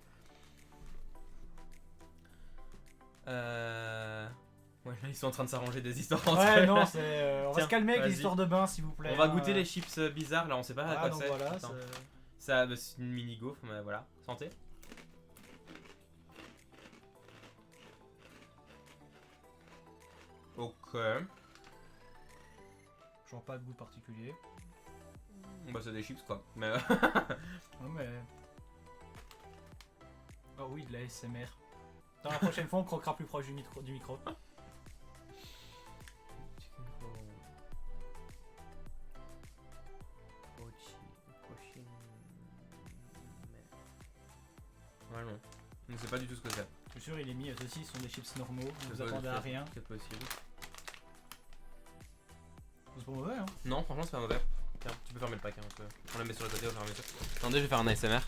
Ouais, là ils sont en train de s'arranger des histoires entre Ouais, eux. non, c'est. On va Tiens, se calmer avec vas-y. les histoires de bain, s'il vous plaît. On va goûter les chips bizarres, là on sait pas à quoi donc c'est. voilà, Attends. Ça, bah, c'est une mini gaufre, mais voilà. Santé. Ok. Genre pas de goût particulier. Bah c'est des chips quoi. Mais Non mais. Oh oui, de la SMR. Dans la prochaine fois, on croquera plus proche du micro. Ouais non. Je ne sais pas du tout ce que c'est. Je suis sûr, il est mis. Ceux-ci sont des chips normaux. Vous C'est attendez à rien. C'est possible. C'est pas mauvais, hein. Non, franchement c'est pas mauvais. Tiens, tu peux fermer le pack. Hein, on le met sur le côté, on ferme ça. Attendez, je vais faire un ASMR.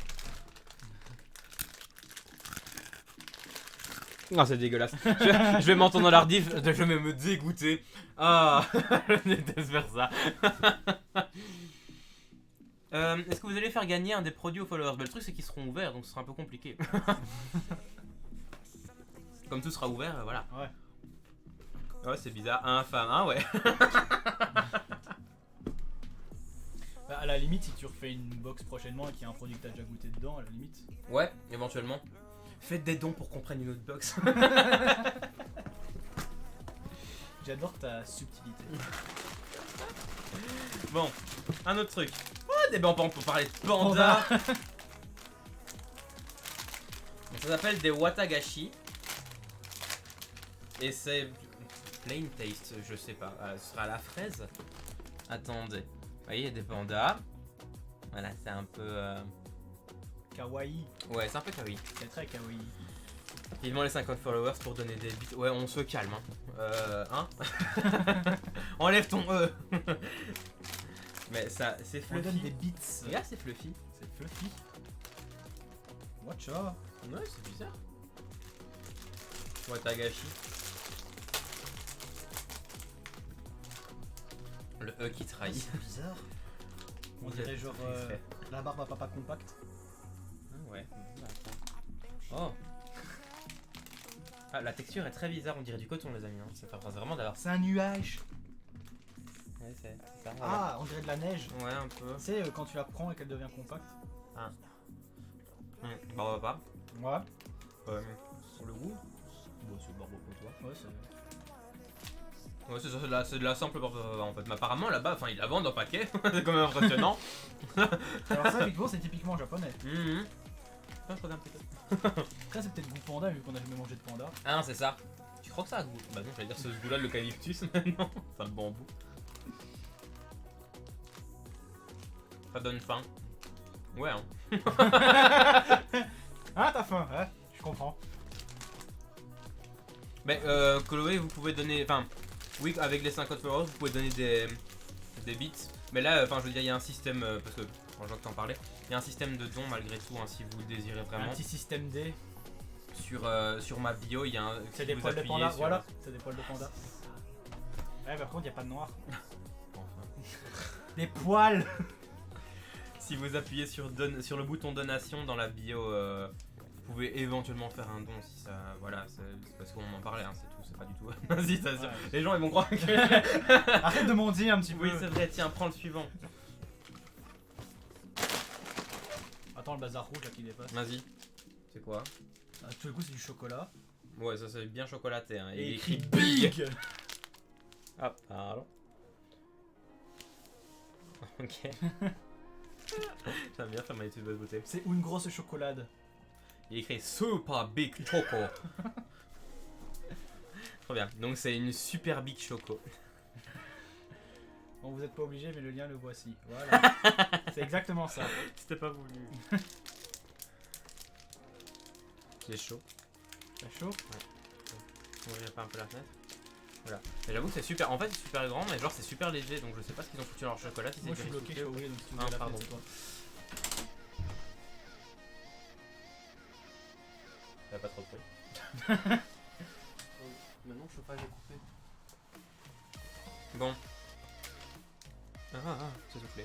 Non, c'est dégueulasse. Je vais m'entendre dans l'ardif, je vais me dégoûter. Ah, je déteste faire ça. Est-ce que vous allez faire gagner un des produits aux followers? Le truc, c'est qu'ils seront ouverts, donc ce sera un peu compliqué. Comme tout sera ouvert, voilà. Ouais. Ouais, c'est bizarre. Un femme, hein, ouais. Bah, à la limite, si tu refais une box prochainement et qu'il y a un produit que t'as déjà goûté dedans, à la limite. Ouais, éventuellement. Faites des dons pour qu'on prenne une autre box. J'adore ta subtilité. Bon, un autre truc. Ouais, on peut parler de panda. Ça s'appelle des Watagashi. Et c'est plain taste, je sais pas. Ce sera à la fraise. Attendez. Vous voyez, il y a des pandas. Voilà, c'est un peu. Kawaii. Ouais, c'est un peu kawaii. C'est très kawaii. Vivement les 50 followers pour donner des bits. Ouais, on se calme. Hein. Enlève ton E. Mais ça, c'est On donne des fluffy. beats. Regarde, c'est fluffy. C'est fluffy. Watcha. Ouais, c'est bizarre. Watagashi. Le E qui trahit. C'est bizarre. On dirait genre la barbe à papa compact. Ah ouais. Oh. Ah, la texture est très bizarre, on dirait du coton, les amis. Hein. Ça fait vraiment d'avoir. C'est un nuage. Ouais, c'est ça. Voilà. Ah, on dirait de la neige. Ouais, un peu. Tu sais, quand tu la prends et qu'elle devient compacte. Bah, on va pas. Ouais. Pour le goût. Bon, c'est barbeau pour toi. Ouais, c'est. Ouais, c'est de la simple barbe en fait. Mais apparemment, là-bas, enfin, ils la vendent en paquet. C'est quand même impressionnant. Alors, ça, effectivement, c'est typiquement japonais. Ah, je regarde un petit peu. Après, c'est peut-être goût panda vu qu'on a jamais mangé de panda. Ah non, c'est ça. Tu crois que ça a goût? Bah non, j'allais dire ce goût-là de l'eucalyptus, mais non. Ça le bambou. Ça donne faim. Ouais, hein. Ah, t'as faim, ouais, je comprends. Mais Chloé, vous pouvez donner. Enfin, oui, avec les 50 followers, vous pouvez donner des bits. Mais là, enfin, je veux dire, il y a un système. Parce que, je vois que t'en parlais, il y a un système de dons malgré tout, hein, si vous le désirez vraiment. Un petit système D. Sur ma bio, il y a un. C'est des vous poils de appuyez panda, sur- voilà. C'est des poils de panda. Ouais, par contre, y a pas de noir. Des poils. Si vous appuyez sur le bouton donation dans la bio, vous pouvez éventuellement faire un don si ça. Voilà, c'est parce qu'on en parlait, hein, c'est tout, c'est pas du tout. Vas-y, ça, Ouais. les gens ils vont croire que. Arrête de mentir un petit peu. Oui, c'est vrai, tiens, prends le suivant. Attends, le bazar rouge là qui dépasse. Vas-y. C'est quoi? Ah, tout le coup, c'est du chocolat. Ouais, ça c'est bien chocolaté. Hein. Et Il est écrit écrit Big. Ah, pardon. Ok. J'aime bien faire ma étude de beauté. C'est une grosse chocolade. Il est écrit Super Big Choco. Trop bien. Donc c'est une Super Big Choco. Bon, vous êtes pas obligé, mais le lien le voici. Voilà. C'est exactement ça. C'était pas voulu. J'ai chaud. T'as chaud? On ouvrir pas un peu la fenêtre. Voilà. Mais j'avoue que c'est super. En fait, c'est super grand, mais genre c'est super léger, donc je sais pas ce qu'ils ont foutu dans leur chocolat. Si Moi, je c'est suis déjà bloqué, je essoufflé suis ou- oublié, donc si tu Ah, veux la pardon. fenêtre, c'est toi. T'as pas trop de bruit. Maintenant, le chauffage est coupé. Bon. C'est soufflé.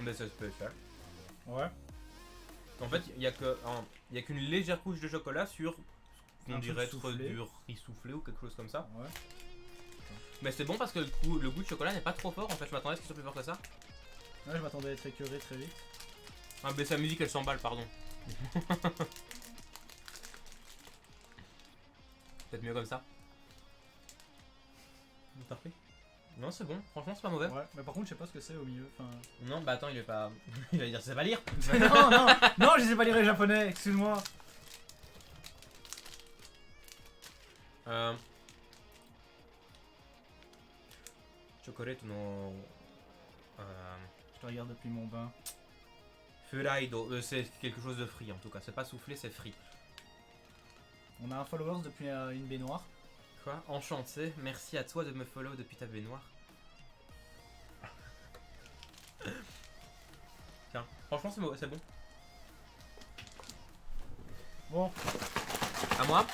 Mais ça se peut faire. Ouais. En fait, il y a qu'une légère couche de chocolat sur Un on peu dirait être soufflé. du riz soufflé ou quelque chose comme ça. Ouais. Mais c'est bon parce que le goût de chocolat n'est pas trop fort. En fait, je m'attendais à ce qu'il soit plus fort que ça. Ouais, je m'attendais à être écœuré très vite. Ah, mais sa musique elle s'emballe, pardon. Peut-être mieux comme ça. T'as pris? Non, c'est bon. Franchement, c'est pas mauvais. Ouais, mais par contre, je sais pas ce que c'est au milieu. Enfin... Non, bah attends, il est pas. Il va dire, c'est pas lire. non, non, non, je sais pas lire les japonais, excuse-moi. Chocolate no. Je te regarde depuis mon bain. Furaido. C'est quelque chose de frit en tout cas. C'est pas soufflé, c'est frit. On a un followers depuis une baignoire. Quoi? Enchanté, merci à toi de me follow depuis ta baignoire. Tiens, franchement c'est bon. Bon, À moi?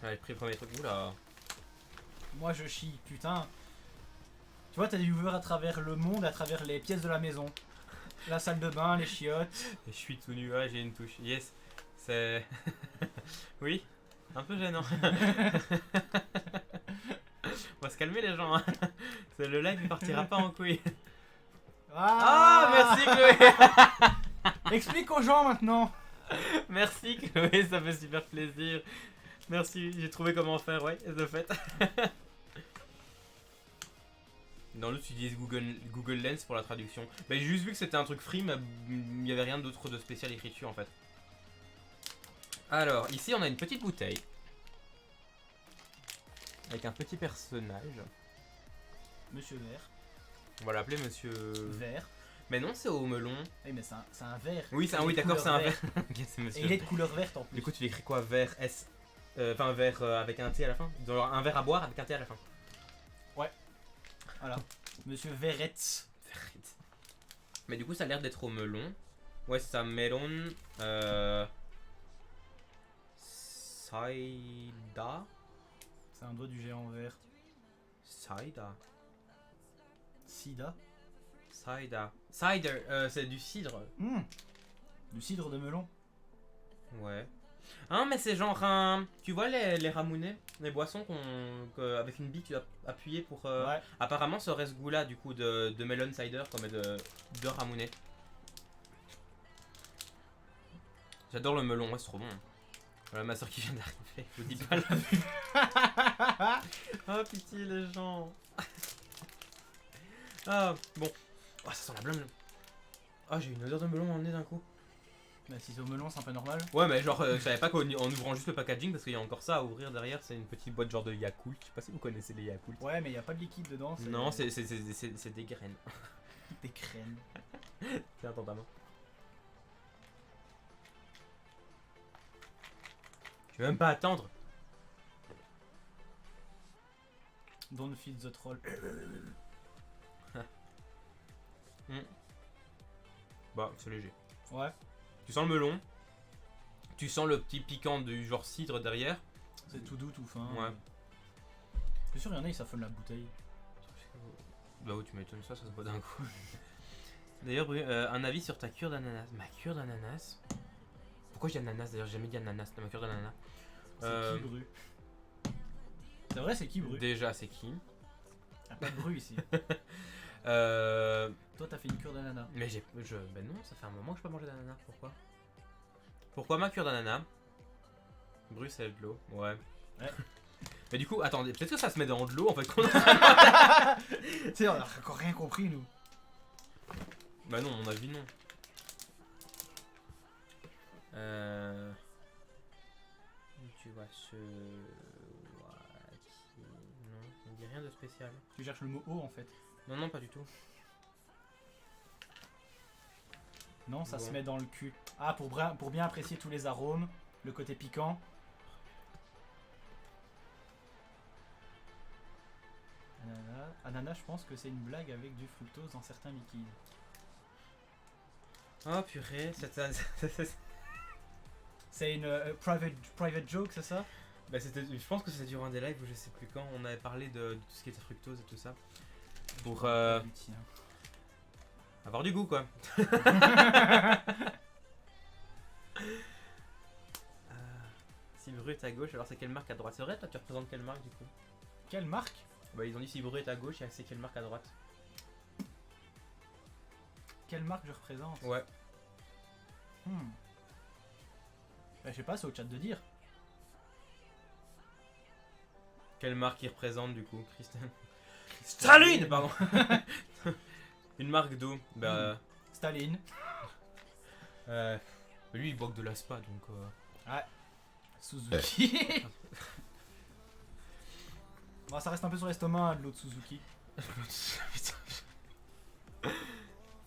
J'avais pris le premier truc. Oula. moi je chie, putain. Tu vois, t'as des viewers à travers le monde, à travers les pièces de la maison. La salle de bain, les chiottes. Et je suis tout nu, ouais, j'ai une touche. Yes, c'est... oui, un peu gênant. On va se calmer les gens, hein. Le live il partira pas en couille. Ah, merci Chloé. Explique aux gens maintenant. Merci Chloé, ça fait super plaisir. Merci, j'ai trouvé comment faire, ouais, de fait. Dans l'autre, tu utilises Google Lens pour la traduction. Bah, j'ai juste vu que c'était un truc free, mais il n'y avait rien d'autre de spécial écrit dessus en fait. Alors, ici, on a une petite bouteille. Avec un petit personnage. Monsieur Vert. On va l'appeler Monsieur... Vert. Mais non, c'est au melon. Oui, mais c'est un vert. Oui, Il est d'accord, couleur c'est un vert. vert. Ok, c'est Monsieur. Et il est de couleur verte en plus. Du coup, tu l'écris quoi? Vert S. Enfin, vert avec un T à la fin. Genre un verre à boire avec un T à la fin. Voilà. Monsieur Verretz. Mais du coup, ça a l'air d'être au melon. Ouais, c'est ça, melon. Saïda. C'est un doigt du géant vert. Saïda. Sida. Cider. Cider, c'est du cidre. Du cidre de melon. Ouais. Hein, mais c'est genre un. Tu vois les ramounets, les boissons avec une bille tu dois appuyer pour. Ouais. Apparemment, ça aurait ce goût-là du coup de melon cider comme de ramounet. J'adore le melon, ouais, c'est trop bon. Voilà ma soeur qui vient d'arriver, je vous dis pas la vue. Oh pitié les gens. Ah bon. Oh, ça sent la blâme. Ah, j'ai une odeur de melon dans le nez d'un coup. Bah, si c'est au melon, c'est un peu normal. Ouais, mais genre, je savais pas qu'en ouvrant juste le packaging, parce qu'il y a encore ça à ouvrir derrière, c'est une petite boîte genre de Yakult. Je sais pas si vous connaissez les Yakult. Ouais, mais il y a pas de liquide dedans. Non, c'est des graines. des crèmes. Tiens, attends ta main. Je vais même pas attendre. Don't feed the troll. Bah, c'est léger. Ouais. Tu sens le melon. Tu sens le petit piquant du genre cidre derrière. C'est tout doux, tout fin. Ouais. C'est sûr, il y en a, ils s'affolent la bouteille. Bah oui, tu m'étonnes, ça se boit d'un coup. D'ailleurs, un avis sur ta cure d'ananas. Ma cure d'ananas. Pourquoi j'ai ananas d'ailleurs? J'ai jamais dit ananas dans ma cure d'ananas. C'est qui Bru? C'est vrai, c'est qui Bru? Déjà, c'est qui? Y'a pas de Bru ici. Toi, t'as fait une cure d'ananas. Mais ben non, ça fait un moment que je peux pas manger d'ananas. Pourquoi? Pourquoi ma cure d'ananas? Bruxelles de l'eau, ouais. Mais du coup, attendez, peut-être que ça se met dans de l'eau en fait. Tu sais, on a encore rien compris, nous. Bah non, à mon avis, non. Tu vois ce... Non, il me dit rien de spécial. Tu cherches le mot eau en fait. Non, non, pas du tout. Non, ça Bon. se met dans le cul. Ah, pour bien apprécier tous les arômes, le côté piquant. Ananas, je pense que c'est une blague avec du fructose dans certains liquides. Oh purée, C'est une private joke, c'est ça? bah, je pense que c'était durant des lives où je sais plus quand, on avait parlé de tout ce qui était fructose et tout ça. Pour avoir du goût quoi. Si Bru est à gauche, alors c'est quelle marque à droite? C'est vrai, toi tu représentes quelle marque du coup? Quelle marque? Bah ils ont dit si Bru est à gauche, c'est quelle marque à droite? Quelle marque je représente? Ouais. Bah, je sais pas, c'est au chat de dire. Quelle marque il représente du coup, Christelle? Staline, pardon. Une marque d'eau. Bah. Staline. Lui il boit que de l'aspa donc. Suzuki. Bon, ça reste un peu sur l'estomac de l'autre Suzuki.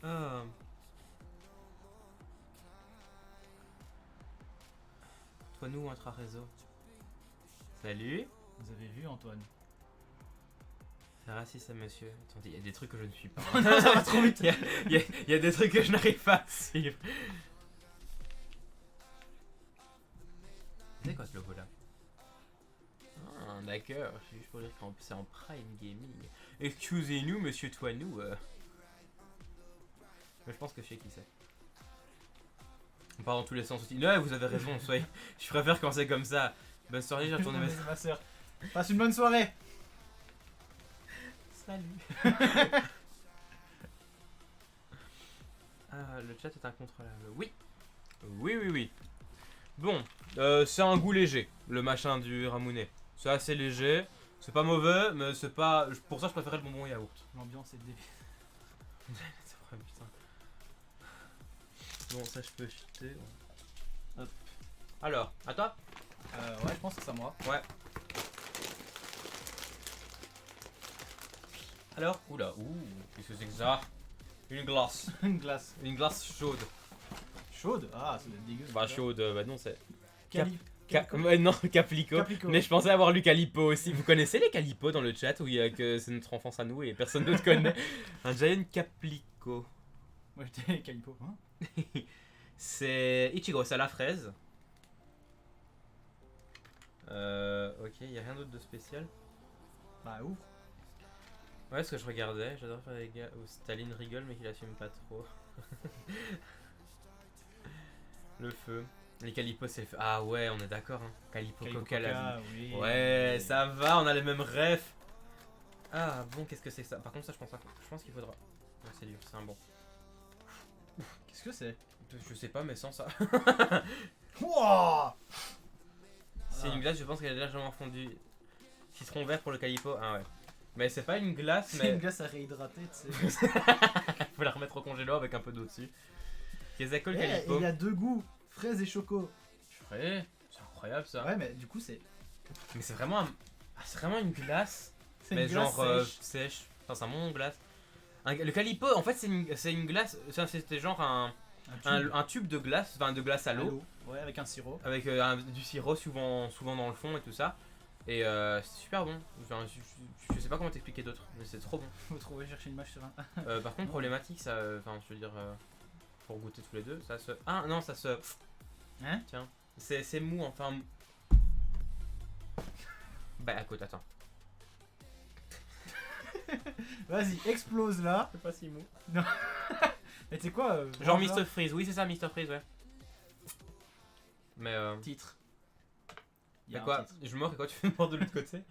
Ah. Toi nous intra-réseau. Salut. Vous avez vu Antoine? C'est raciste, monsieur. Attendez, il y a des trucs que je ne suis pas. Non, ça va trop vite. Il y a des trucs que je n'arrive pas à suivre. C'est quoi ce logo là? Ah, d'accord, c'est juste pour dire que c'est en Prime Gaming. Excusez-nous, monsieur Toinou. Mais je pense que je sais qui c'est. On part dans tous les sens aussi. Ouais, vous avez raison, soyez. Je préfère quand c'est comme ça. Bonne soirée, j'ai retourné mes. C'est ma soeur. Passe une bonne soirée. Salut. Ah, le chat est incontrôlable. Oui. Oui, oui, oui. Bon, c'est un goût léger, le machin du ramounet. C'est assez léger. C'est pas mauvais, mais c'est pas. Pour ça, je préférais le bonbon yaourt. L'ambiance est débile. C'est vrai, putain. Bon, ça, je peux jeter. Hop. Alors, à toi? Ouais, je pense que c'est à moi. Ouais. Alors? Oula, qu'est-ce que c'est que ça? Une glace. Une glace. Une glace chaude. Chaude? Ah, ça doit être dégueu. Bah, chaude, bah non, c'est. Non, Caplico. Caplico. Mais je pensais avoir lu Calipo aussi. Vous connaissez les Calipo dans le chat? Oui, que c'est notre enfance à nous et personne d'autre connaît. Un Giant Caplico. Moi j'étais Calipo. Hein? C'est Ichigo, c'est à la fraise. Ok, il a rien d'autre de spécial. Bah ouvre. Ouais, ce que je regardais, j'adore faire des gars où Staline rigole mais qu'il assume pas trop. Le feu. Les Calipo, c'est le feu. Ah ouais, on est d'accord. Hein. Calipo, Coca, la vie. Oui. Ouais, ça va, on a les mêmes refs. Ah bon, qu'est-ce que c'est que ça? Par contre, ça, je pense qu'il faudra. Ouais, c'est dur, c'est un bon. Qu'est-ce que c'est? Je sais pas, mais sans ça. Wouah! C'est une glace, je pense qu'elle est légèrement fondue. Citron vert pour le Calipo. Ah ouais. Mais c'est pas une glace, C'est mais. une glace à réhydrater, tu sais. Faut la remettre au congélo avec un peu d'eau dessus. Kezako le Eh, Calipo. il y a deux goûts, fraise et choco. Purée, c'est incroyable ça. Ouais, mais du coup, c'est. Mais c'est vraiment c'est vraiment une glace. C'est Mais une glace genre sèche. sèche. Enfin, c'est un bon glace. Le Calipo, en fait, c'est une glace. C'était genre un tube de glace, enfin de glace à l'eau. Ouais, avec un sirop. Avec du sirop souvent dans le fond et tout ça. Et c'est super bon. Enfin, je sais pas comment t'expliquer d'autre, mais c'est trop bon. Faut trouver, chercher une image sur un. Par contre, problématique, ça. Enfin, je veux dire, pour goûter tous les deux, ça se. Ah non, ça se. Hein? Tiens, c'est mou, enfin. Bah, écoute, attends. Vas-y, explose là. C'est pas si mou. Mais tu sais quoi? Genre range là. Mr. Freeze, oui, c'est ça, Mr. Freeze, ouais. Mais Titre. Il y mais a un quoi? titre. Je meurs et quoi, tu fais mort de l'autre côté?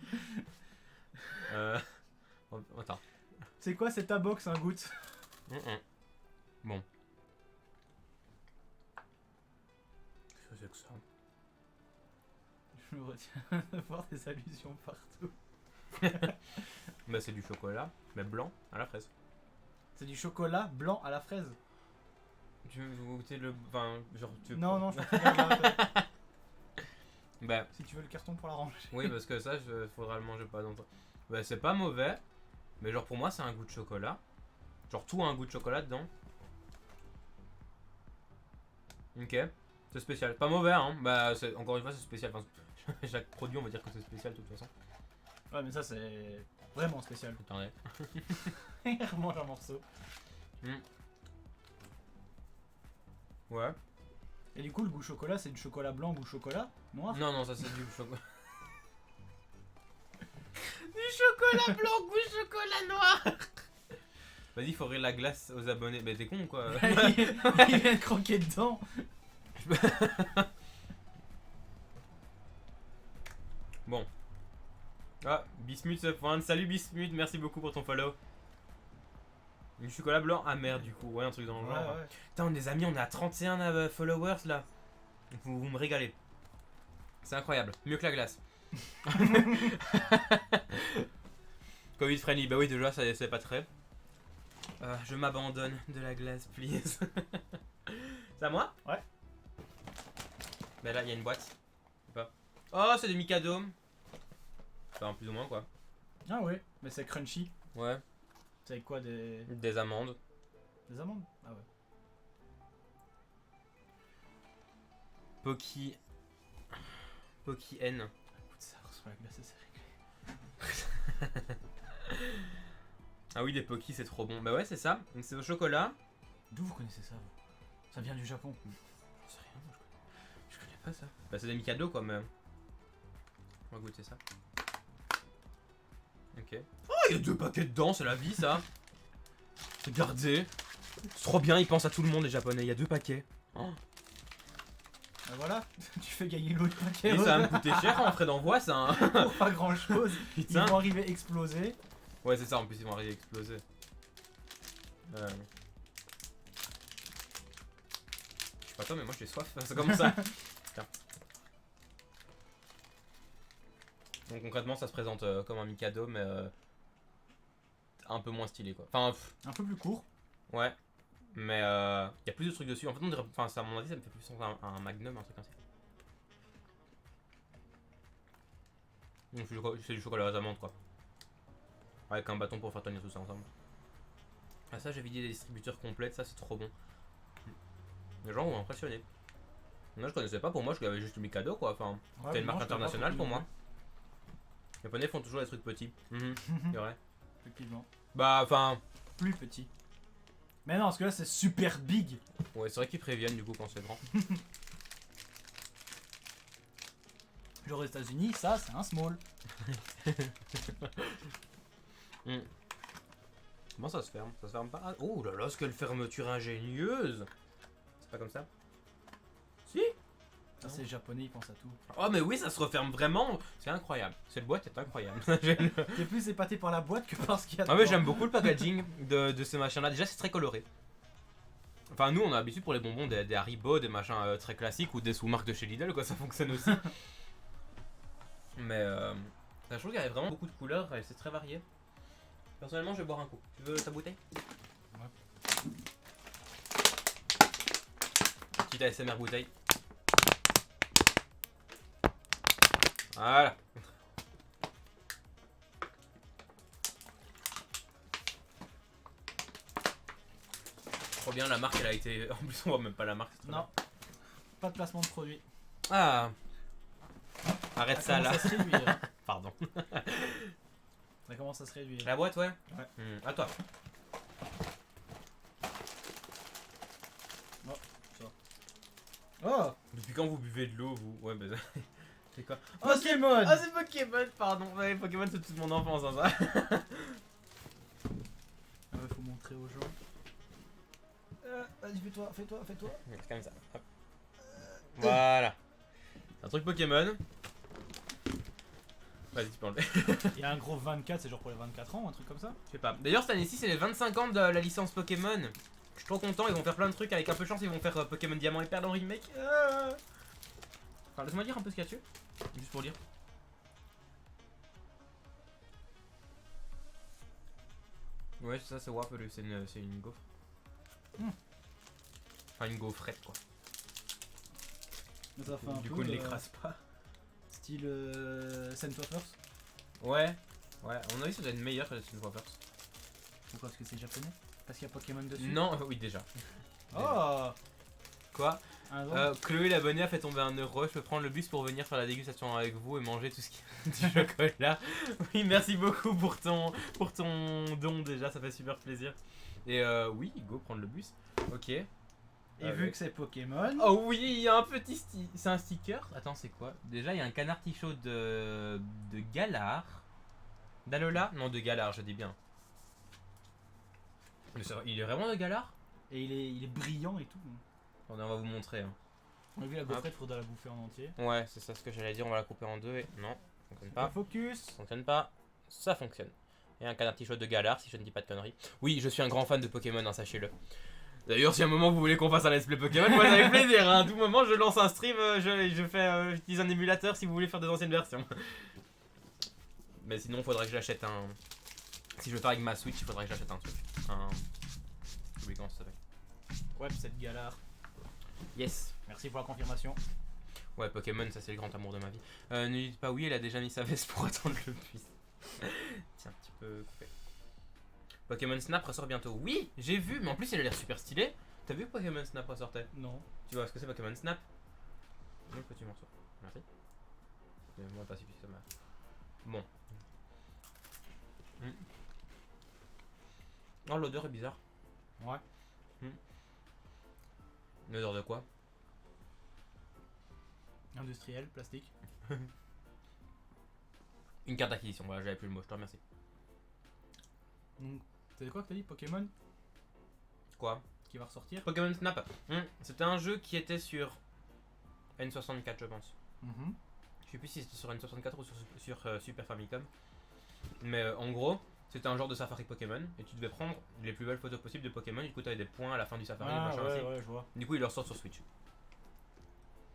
Attends. C'est quoi, c'est ta box, un goutte? Bon. Qu'est-ce que c'est que ça? Je me retiens de voir des allusions partout. Bah, c'est du chocolat, mais blanc à la fraise. C'est du chocolat blanc à la fraise. Tu veux goûter le. Enfin, genre, tu veux. Non, non, je préfère là. Bah, Si tu veux le carton pour la ranger. oui, parce que ça, faudra le manger pas longtemps. Bah, c'est pas mauvais, mais genre, pour moi, c'est un goût de chocolat. Genre, tout a un goût de chocolat dedans. Ok, c'est spécial. Pas mauvais, hein. Bah, encore une fois, c'est spécial. Enfin, chaque produit, on va dire que c'est spécial de toute façon. Ouais, mais ça, c'est vraiment spécial. Attendez. Il remange un morceau. Ouais. Et du coup, le goût chocolat, c'est du chocolat blanc, goût chocolat noir. Non, non, ça c'est du chocolat. Du chocolat blanc, goût chocolat noir. Vas-y, faut ouvrir la glace aux abonnés. Mais t'es con quoi. Il vient de croquer dedans. Bon. Ah, Bismuth se pointe. Salut Bismuth, merci beaucoup pour ton follow. Du chocolat blanc amer du coup, ouais, un truc dans le genre. Ouais, ouais. Putain, on est des amis, on est à 31 followers là. Vous me régalez. C'est incroyable, mieux que la glace. Covid friendly, bah oui, déjà, ça c'est pas très. Je m'abandonne de la glace, please. C'est à moi? Ouais. Bah là, il y a une boîte. Je sais pas. Oh, c'est des Mikado. Enfin, plus ou moins quoi. Ah ouais, mais c'est crunchy. Ouais. C'est avec quoi, des Des amandes. amandes? Ah ouais. Poki N. Écoute, ça ressemble chocolat glacé, c'est réglé. Ah oui, les Poki, c'est trop bon. Bah ouais, c'est ça. Donc c'est au chocolat. D'où vous connaissez ça vous? Ça vient du Japon. J'en sais rien, moi, je connais pas ça. Bah c'est des Mikado quoi, mais. On va goûter ça. Ok. Oh, il y a 2 paquets dedans, c'est la vie ça. Regardez. C'est trop bien, ils pensent à tout le monde les japonais, il y a 2 paquets. Oh. Bah voilà, tu fais gagner l'autre paquet. Et ça va me coûter cher en frais d'envoi ça. Hein. Pour pas grand chose. Putain. Ils vont arriver explosés. Ouais, c'est ça, en plus ils vont arriver à exploser. Je sais pas toi, mais moi j'ai soif, c'est comme ça. Tiens. Donc concrètement, ça se présente comme un Mikado, mais un peu moins stylé quoi. Enfin, Un peu plus court. ouais. Mais y a plus de trucs dessus. En fait, on dirait, enfin, à mon avis, ça me fait plus penser à un Magnum, un truc comme ça. Donc c'est du chocolat aux amandes quoi. Avec un bâton pour faire tenir tout ça ensemble. Ah ça j'ai vidé des distributeurs complètes, ça c'est trop bon. Les gens vont impressionner. Moi je connaissais pas, pour moi je avais juste le Mikado quoi. Enfin, c'était une marque internationale pour moi. Les Japonais font toujours des trucs petits. C'est vrai. Effectivement. Bah enfin. Plus petit. Mais non, parce que là c'est super big. Ouais, c'est vrai qu'ils préviennent du coup quand c'est grand. Genre aux États-Unis, ça c'est un small. Comment ça se ferme? Ça se ferme pas? Oh là là, quelle fermeture ingénieuse! C'est pas comme ça? Si? Ça c'est japonais, ils pensent à tout. Oh mais oui, ça se referme vraiment! C'est incroyable. Cette boîte est incroyable. T'es plus épaté par la boîte que par ce qu'il y a dedans. Ah mais j'aime beaucoup le packaging de ces machins là. Déjà c'est très coloré. Enfin nous on a l'habitude pour les bonbons des Haribo, des machins très classiques ou des sous-marques de chez Lidl quoi, ça fonctionne aussi. Mais je trouve qu'il y a vraiment beaucoup de couleurs et c'est très varié. Personnellement je vais boire un coup. Tu veux ta bouteille? Ouais. Petite ASMR bouteille. Voilà. Trop bien, la marque elle a été. En plus on voit même pas la marque. Non. Pas de placement de produit. Ah. Arrête ça là. Ça commence à se réduire. Pardon. Ça commence à se réduire. La boîte ouais. Ouais. À toi. Oh, Depuis quand vous buvez de l'eau vous? Ouais bah c'est quoi? Pokémon. Ah c'est Pokémon pardon. Ouais Pokémon c'est toute mon enfance hein, ça. Faut montrer aux gens. Vas-y fais-toi. C'est comme ça. Hop. Voilà. C'est un truc Pokémon. Vas-y tu peux enlever. Il y a un gros 24, c'est genre pour les 24 ans, un truc comme ça. Je sais pas. D'ailleurs cette année-ci c'est les 25 ans de la licence Pokémon. Je suis trop content, ils vont faire plein de trucs, avec un peu de chance ils vont faire Pokémon Diamant et Perle en remake. Enfin laisse-moi dire un peu ce qu'il y a dessus. Juste pour dire. Ouais c'est ça, c'est Waffle, c'est une gaufre. Enfin une gaufrette quoi. Ça fait un Du peu coup il l'écrase pas. style Scent Wafers. Ouais. Ouais, à mon avis ça doit être meilleur que la Scent Wafers. Pourquoi? Parce que c'est japonais? Parce qu'il y a Pokémon dessus? Non, oui déjà. Oh, Quoi? un don. Chloé l'abonné a fait tomber 1 euro. Je peux prendre le bus pour venir faire la dégustation avec vous et manger tout ce qui est du chocolat. Oui, merci beaucoup pour ton don déjà, ça fait super plaisir. Et oui, go prendre le bus. Ok. Et vu que c'est Pokémon. Oh oui, il y a un petit c'est un sticker. Attends, c'est quoi? Déjà, il y a un canard tichaud de Galar. D'Alola? Non, de Galar, je dis bien. Mais il est vraiment de Galar? Et il est brillant et tout. Attendez, on va vous montrer. Hein. On a vu la gaufrette, faudra la bouffer en entier. Ouais, c'est ça ce que j'allais dire, on va la couper en deux et... Non, ça fonctionne pas. Focus. Ça fonctionne pas. Ça fonctionne. Et un canard tichaud de Galar, si je ne dis pas de conneries. Oui, je suis un grand fan de Pokémon, hein, sachez-le. D'ailleurs, si à un moment vous voulez qu'on fasse un let's play Pokémon, moi avec plaisir. Hein. À tout moment, je lance un stream, j'utilise un émulateur si vous voulez faire des anciennes versions. Mais sinon, il faudrait que j'achète un... Si je veux faire avec ma Switch, il faudrait que j'achète un truc. J'oublie comment ça s'appelle. Ouais, cette Galar. Yes. Merci pour la confirmation. Ouais, Pokémon, ça c'est le grand amour de ma vie. Ne dites pas oui, elle a déjà mis sa veste pour attendre le bus. Tiens, un petit peu coupé. Pokémon Snap ressort bientôt. Oui, j'ai vu, mais en plus il a l'air super stylé. T'as vu que Pokémon Snap ressortait? Non. Tu vois ce que c'est Pokémon Snap? Un petit morceau. Merci. Moi pas si ça m'a. Bon. Oh, l'odeur est bizarre. Ouais. L'odeur de quoi? Industriel, plastique. Une carte d'acquisition, voilà, j'avais plus le mot, je te remercie. Donc, c'est quoi que t'as dit? Pokémon Quoi? qui va ressortir? Pokémon Snap. C'était un jeu qui était sur N64, je pense. Je sais plus si c'était sur N64 ou sur Super Famicom. Mais en gros, c'était un genre de safari Pokémon et tu devais prendre les plus belles photos possibles de Pokémon. Du coup, tu avais des points à la fin du safari. Ah machin ouais, ainsi. ouais, je vois. Du coup, il leur sort sur Switch.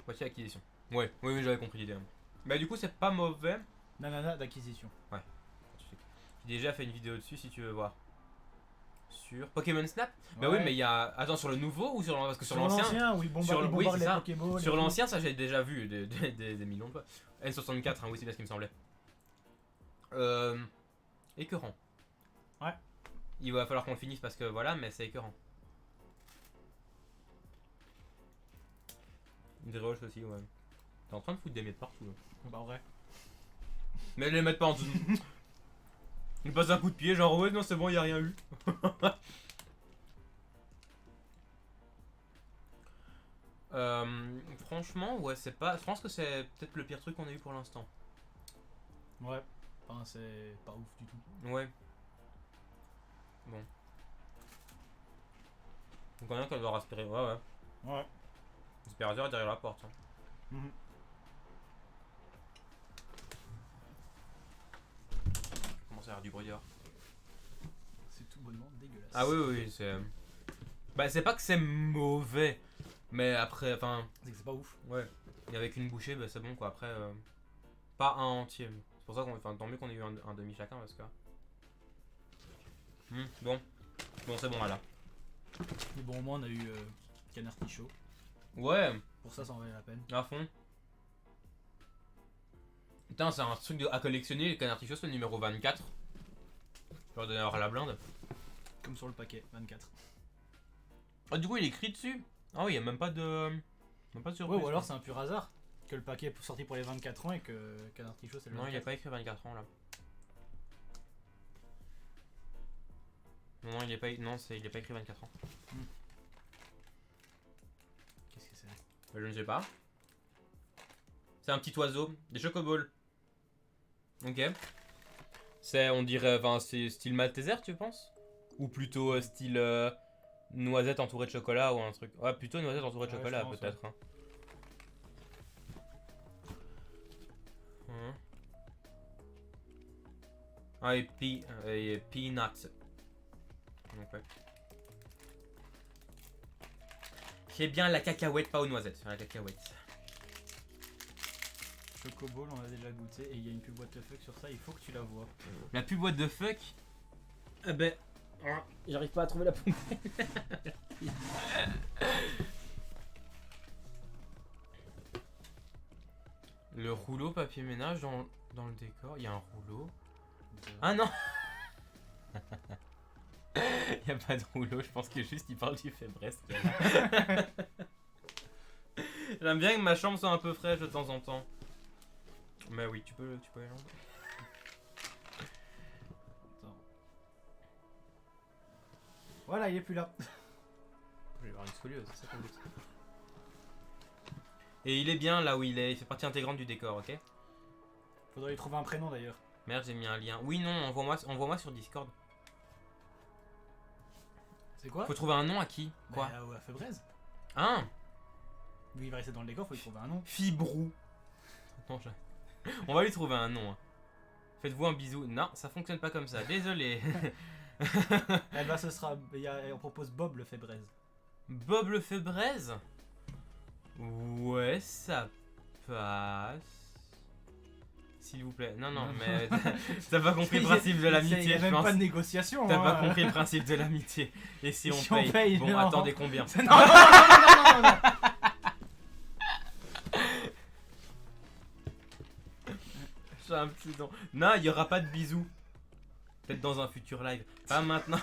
Voici l'acquisition. Ouais, oui, j'avais compris l'idée. Mais du coup, c'est pas mauvais. Nanana d'acquisition. J'ai déjà fait une vidéo dessus si tu veux voir. Sur Pokémon Snap. Bah Ouais. oui, mais il y a. Attends, sur le nouveau ou sur parce que sur Sur l'ancien. l'ancien, où ils sur le- bombardent, oui, c'est les ça. Pokéballs. Sur et tout. l'ancien, ça j'ai déjà vu des millions de fois. N64, hein, oui, c'est bien ce qui me semblait. Écœurant. Ouais. Il va falloir qu'on le finisse parce que voilà, mais c'est écœurant. Des roches aussi, ouais. T'es en train de foutre des miettes partout là. Bah, vrai. Mais les mettre pas en dessous. Il passe un coup de pied, genre ouais, non, c'est bon, y a rien eu. Franchement, ouais, c'est pas. Je pense que c'est peut-être le pire truc qu'on a eu pour l'instant. Ouais. Enfin, c'est pas ouf du tout. Ouais. Bon. Donc on a qu'elle doit aspirer. Ouais, ouais. Ouais. L'aspirateur est derrière la porte. Hein. Mhm. Comment ça a l'air du bruit dehors? C'est tout bonnement dégueulasse. Ah oui, oui, c'est. Bah, c'est pas que c'est mauvais. Mais après, enfin. C'est que c'est pas ouf. Ouais. Et avec une bouchée, bah, c'est bon quoi. Après, pas un entier. C'est pour ça qu'on. Enfin, tant mieux qu'on ait eu un demi chacun parce que. Bon. Bon, c'est bon, voilà. Mais bon, au moins, on a eu Canard Tichot. Ouais, Pour ça, ça en valait la peine. à fond. Putain, c'est un truc à collectionner. Le canard tichot, c'est le numéro 24. Je vais donner à la blinde. Comme sur le paquet, 24. Ah, du coup, il est écrit dessus. Ah oui, il n'y a même pas de. Même pas de Ouais, surprise. ou alors c'est un pur hasard. Que le paquet est sorti pour les 24 ans et que Canard Tichot c'est le Non, il 24. n'y a pas écrit 24 ans là. Non, il est pas, non, il est pas écrit 24 ans. Qu'est-ce que c'est? Je ne sais pas. C'est un petit oiseau, des chocoballs. Ok. C'est, on dirait, enfin, c'est style Malteser, tu penses? Ou plutôt style noisette entourée de chocolat ou un truc. Ouais, plutôt noisette entourée de Ouais, chocolat je pense, peut-être. Hein. Ah, et peanuts. Donc, ouais. C'est bien la cacahuète, pas aux noisettes. La cacahuète. Chocoball, on a déjà goûté et il y a une pub what the fuck sur ça, il faut que tu la vois. La pub what the fuck? Eh ben. J'arrive pas à trouver la pub. Le rouleau papier ménage dans le décor. Il y a un rouleau. Ah non. Il y a pas de rouleau, je pense que juste il parle du Fébrest. J'aime bien que ma chambre soit un peu fraîche de temps en temps. Mais oui, tu peux aller là. Attends. Voilà, il est plus là. Je vais avoir une scoliose, c'est ça qu'on dit. Et il est bien là où il est, il fait partie intégrante du décor, ok? Faudrait lui trouver un prénom d'ailleurs. Merde, j'ai mis un lien. Oui, non, envoie-moi sur Discord. C'est quoi? Faut trouver un nom à qui? Quoi? À Fébraise. Hein? Vu qu'il va rester dans le décor, faut lui trouver un nom. Fibrou. Non, on va lui trouver un nom. Hein. Faites-vous un bisou. Non, ça fonctionne pas comme ça. Désolé. Eh ben ce sera. On propose Bob le Fébraise. Bob le Fébraise? Ouais, ça passe. S'il vous plaît. Non, non, mais t'as pas compris le principe de l'amitié, Il y a je même pense. pas de négociation. T'as hein. pas compris le principe de l'amitié. Et si on Si on paye, paye, bon, non. attendez combien? Non, non, non, non, non. J'ai un petit don. Non, il y aura pas de bisous. Peut-être dans un futur live. Pas maintenant.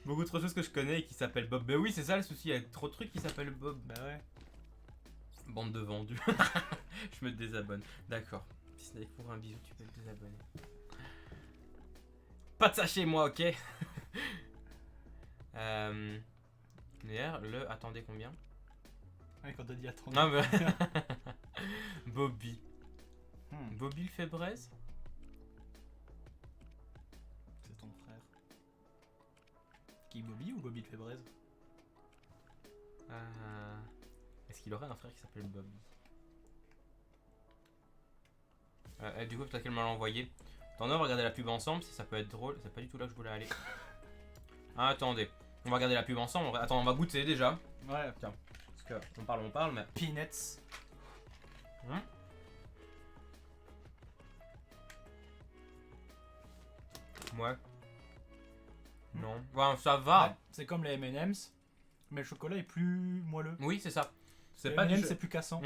Beaucoup trop de choses que je connais et qui s'appellent Bob. Ben oui, c'est ça le souci. Il y a trop de trucs qui s'appellent Bob. Bah ouais. Bande de vendus. Je me désabonne. D'accord. Si c'est pour un bisou, tu peux te désabonner. Pas de ça chez moi, ok. D'ailleurs, le... Attendez, combien? Ouais, quand t'as dit attends. Non, mais... Bobby. Bobby le fait braise? C'est ton frère. Qui, Bobby ou Bobby le fait braise? Est-ce qu'il aurait un frère qui s'appelle Bobby? Du coup, peut-être qu'elle m'a envoyé. Attendez, on va regarder la pub ensemble si ça peut être drôle. C'est pas du tout là que je voulais aller. Ah, attendez. On va regarder la pub ensemble. Attends, on va goûter déjà. Ouais. Tiens. Parce que on parle, mais. Peanuts. Ouais. Non. Ouais, ça va. Ouais, c'est comme les M&M's, mais le chocolat est plus moelleux. Oui, c'est ça. C'est Les pas du M&M's, c'est plus cassant.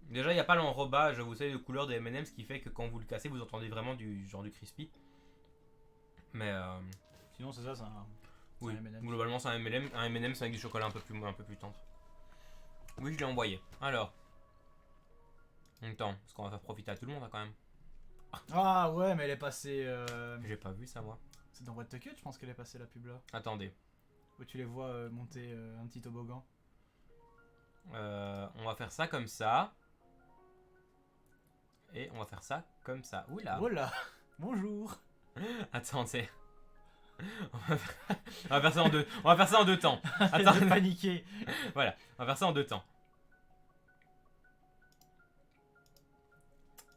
Déjà, il n'y a pas l'enrobage, vous savez, de couleur des M&M's, ce qui fait que quand vous le cassez, vous entendez vraiment du genre du crispy. Mais Sinon, c'est ça, c'est un. oui, un M&M's. globalement, c'est un M&M's avec du chocolat un peu plus tendre. Oui, je l'ai envoyé. Alors. Attends, parce qu'on va faire profiter à tout le monde, hein, quand même. Ah ouais, mais elle est passée. J'ai pas vu ça, moi. C'est dans What the Cut, je pense qu'elle est passée la pub là. Attendez. Où tu les vois monter un petit toboggan. On va faire ça comme ça. Et on va faire ça comme ça. Oula. Voilà. Bonjour. Attendez. On va faire ça en deux. On va faire ça en deux temps. Arrête Attends. de paniquer. Voilà. On va faire ça en deux temps.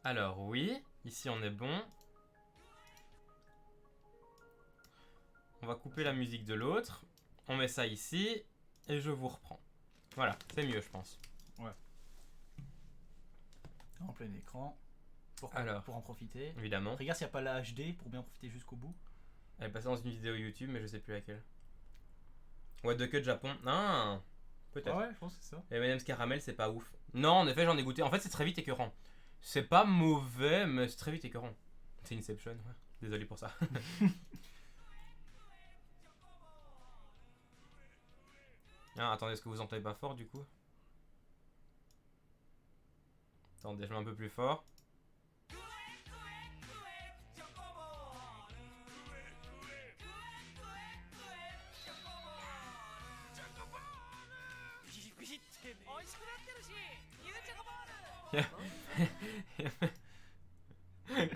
Alors oui. Ici on est bon. On va couper la musique de l'autre. On met ça ici. Et je vous reprends. Voilà. C'est mieux je pense. En plein écran. Alors. Pour en profiter. Évidemment. Regarde s'il n'y a pas la HD pour bien profiter jusqu'au bout. Elle est passée dans une vidéo YouTube mais je sais plus laquelle. What the Cut Japon. Ah. Peut-être. Ah ouais, je pense que c'est ça. M&M's caramel c'est pas ouf. Non en effet j'en ai goûté. En fait c'est très vite écœurant. C'est pas mauvais mais c'est très vite écœurant. C'est Inception. Ouais. Désolé pour ça. Ah, attendez, est-ce que vous entendez pas fort du coup? Attendez, je mets un peu plus fort.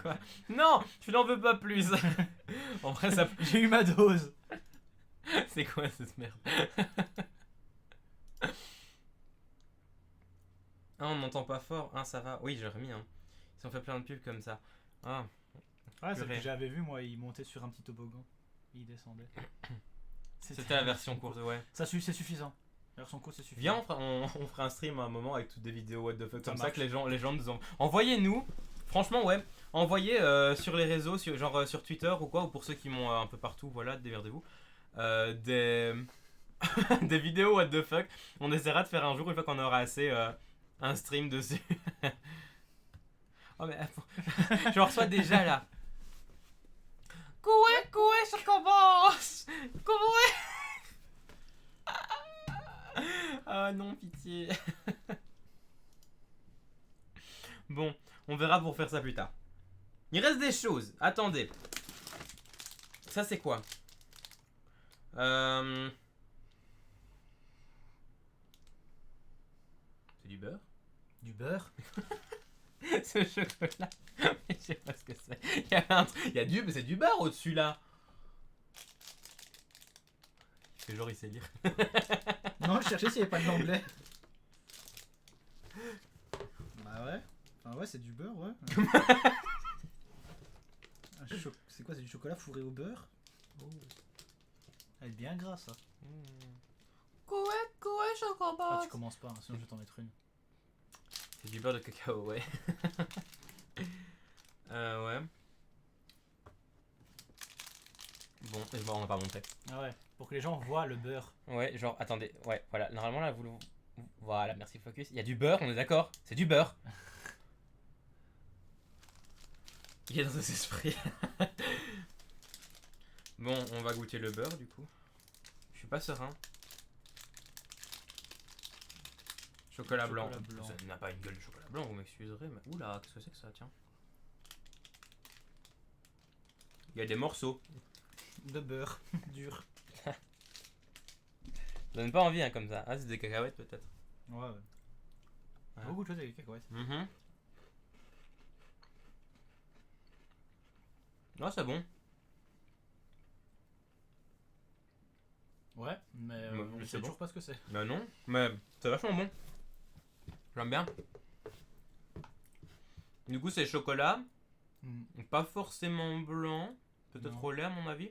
Quoi? Non, tu n'en veux pas plus. En vrai, ça. J'ai eu ma dose. C'est quoi cette merde? Ah, on n'entend pas fort. Ah, ça va. Oui, j'ai remis. Hein. Ils ont fait plein de pubs comme ça. Ah. Ouais, c'est Purée. que j'avais vu, moi, il montait sur un petit toboggan. Il descendait. C'était la version courte, ouais. Ça, c'est suffisant. La version courte, c'est suffisant. Viens, on fera un stream à un moment avec toutes des vidéos what the fuck. Comme ça marche. que les gens nous envoyez-nous. Franchement, ouais. Envoyez sur les réseaux, genre sur Twitter ou quoi, ou pour ceux qui m'ont un peu partout, voilà, démerdez-vous. Des vidéos what the fuck. On essaiera de faire un jour, une fois qu'on aura assez, un stream dessus. Oh mais je reçois déjà là. Coué, ça commence. Coué. Ah non, pitié. Bon, on verra pour faire ça plus tard. Il reste des choses. Attendez. Ça c'est quoi? C'est du beurre? Du beurre. Ce chocolat. Je sais pas ce que c'est. C'est du beurre au-dessus là. C'est genre il sait lire. Non, je cherchais s'il n'y avait pas de l'anglais. Bah ouais. Enfin ouais, c'est du beurre, ouais. C'est quoi, c'est du chocolat fourré au beurre? Oh. Elle est bien grasse, ça. Coué, chocolat. Ah, tu commences pas, hein, sinon je vais t'en mettre une. C'est du beurre de cacao, ouais. Ouais. Bon, on va pas montrer. Ah ouais, pour que les gens voient le beurre. Ouais, genre, attendez, ouais, voilà. Normalement, là, voilà, merci Focus. Il y a du beurre, on est d'accord? C'est du beurre. Il est dans ses esprits. Bon, on va goûter le beurre, du coup. Je suis pas serein. Chocolat blanc. Chocolat blanc. Ça n'a pas une gueule de chocolat blanc, vous m'excuserez, mais oula, qu'est-ce que c'est que ça, tiens. Il y a des morceaux. De beurre, dur. Ça donne pas envie, hein, comme ça. Ah, c'est des cacahuètes, peut-être. Ouais. Ouais. Beaucoup de choses avec les cacahuètes. Non, c'est bon. Ouais, mais Ouais, on c'est sait bon. toujours pas ce que c'est. Bah non, mais c'est vachement bon. J'aime bien. Du coup, c'est chocolat. Pas forcément blanc. Peut-être Non. au lait, à mon avis.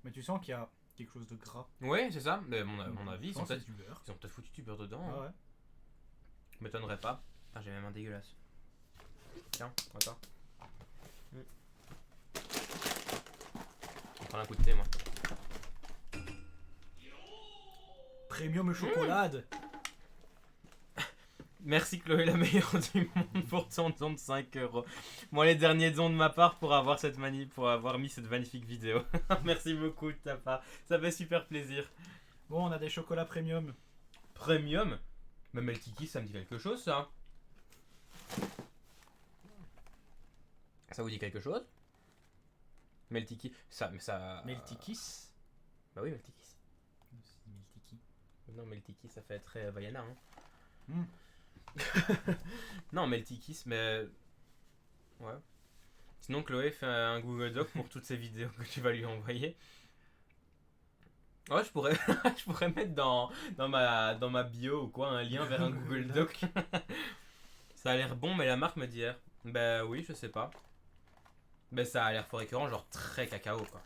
Mais tu sens qu'il y a quelque chose de gras. Ouais, c'est ça. Mais à mon avis, Je pense que c'est du beurre. ils ont peut-être foutu du beurre dedans. Ah hein. ouais. M'étonnerait pas. Ah, j'ai même un dégueulasse. Tiens, attends. Je vais prendre un coup de thé, moi. Premium chocolade. Merci Chloé, la meilleure du monde pour ton don de 5 euros. Moi, les derniers dons de ma part pour avoir pour avoir mis cette magnifique vidéo. Merci beaucoup de ta part. Ça fait super plaisir. Bon, on a des chocolats premium. Premium. Mais Meltiki, ça me dit quelque chose, ça. Ça vous dit quelque chose? Meltiki, ça, mais ça. Meltikis. Bah oui, Meltiki. Meltiki. Non, Meltiki, ça fait très Vaiana, hein. Hmm. Non, Meltikis, mais. Ouais. Sinon, Chloé fait un Google Doc pour toutes ces vidéos que tu vas lui envoyer. Ouais, je pourrais, je pourrais mettre dans ma bio ou quoi un lien vers un Google Doc. Ça a l'air bon, mais la marque me dit hier. Bah oui, je sais pas. Mais ça a l'air fort écœurant, genre très cacao quoi.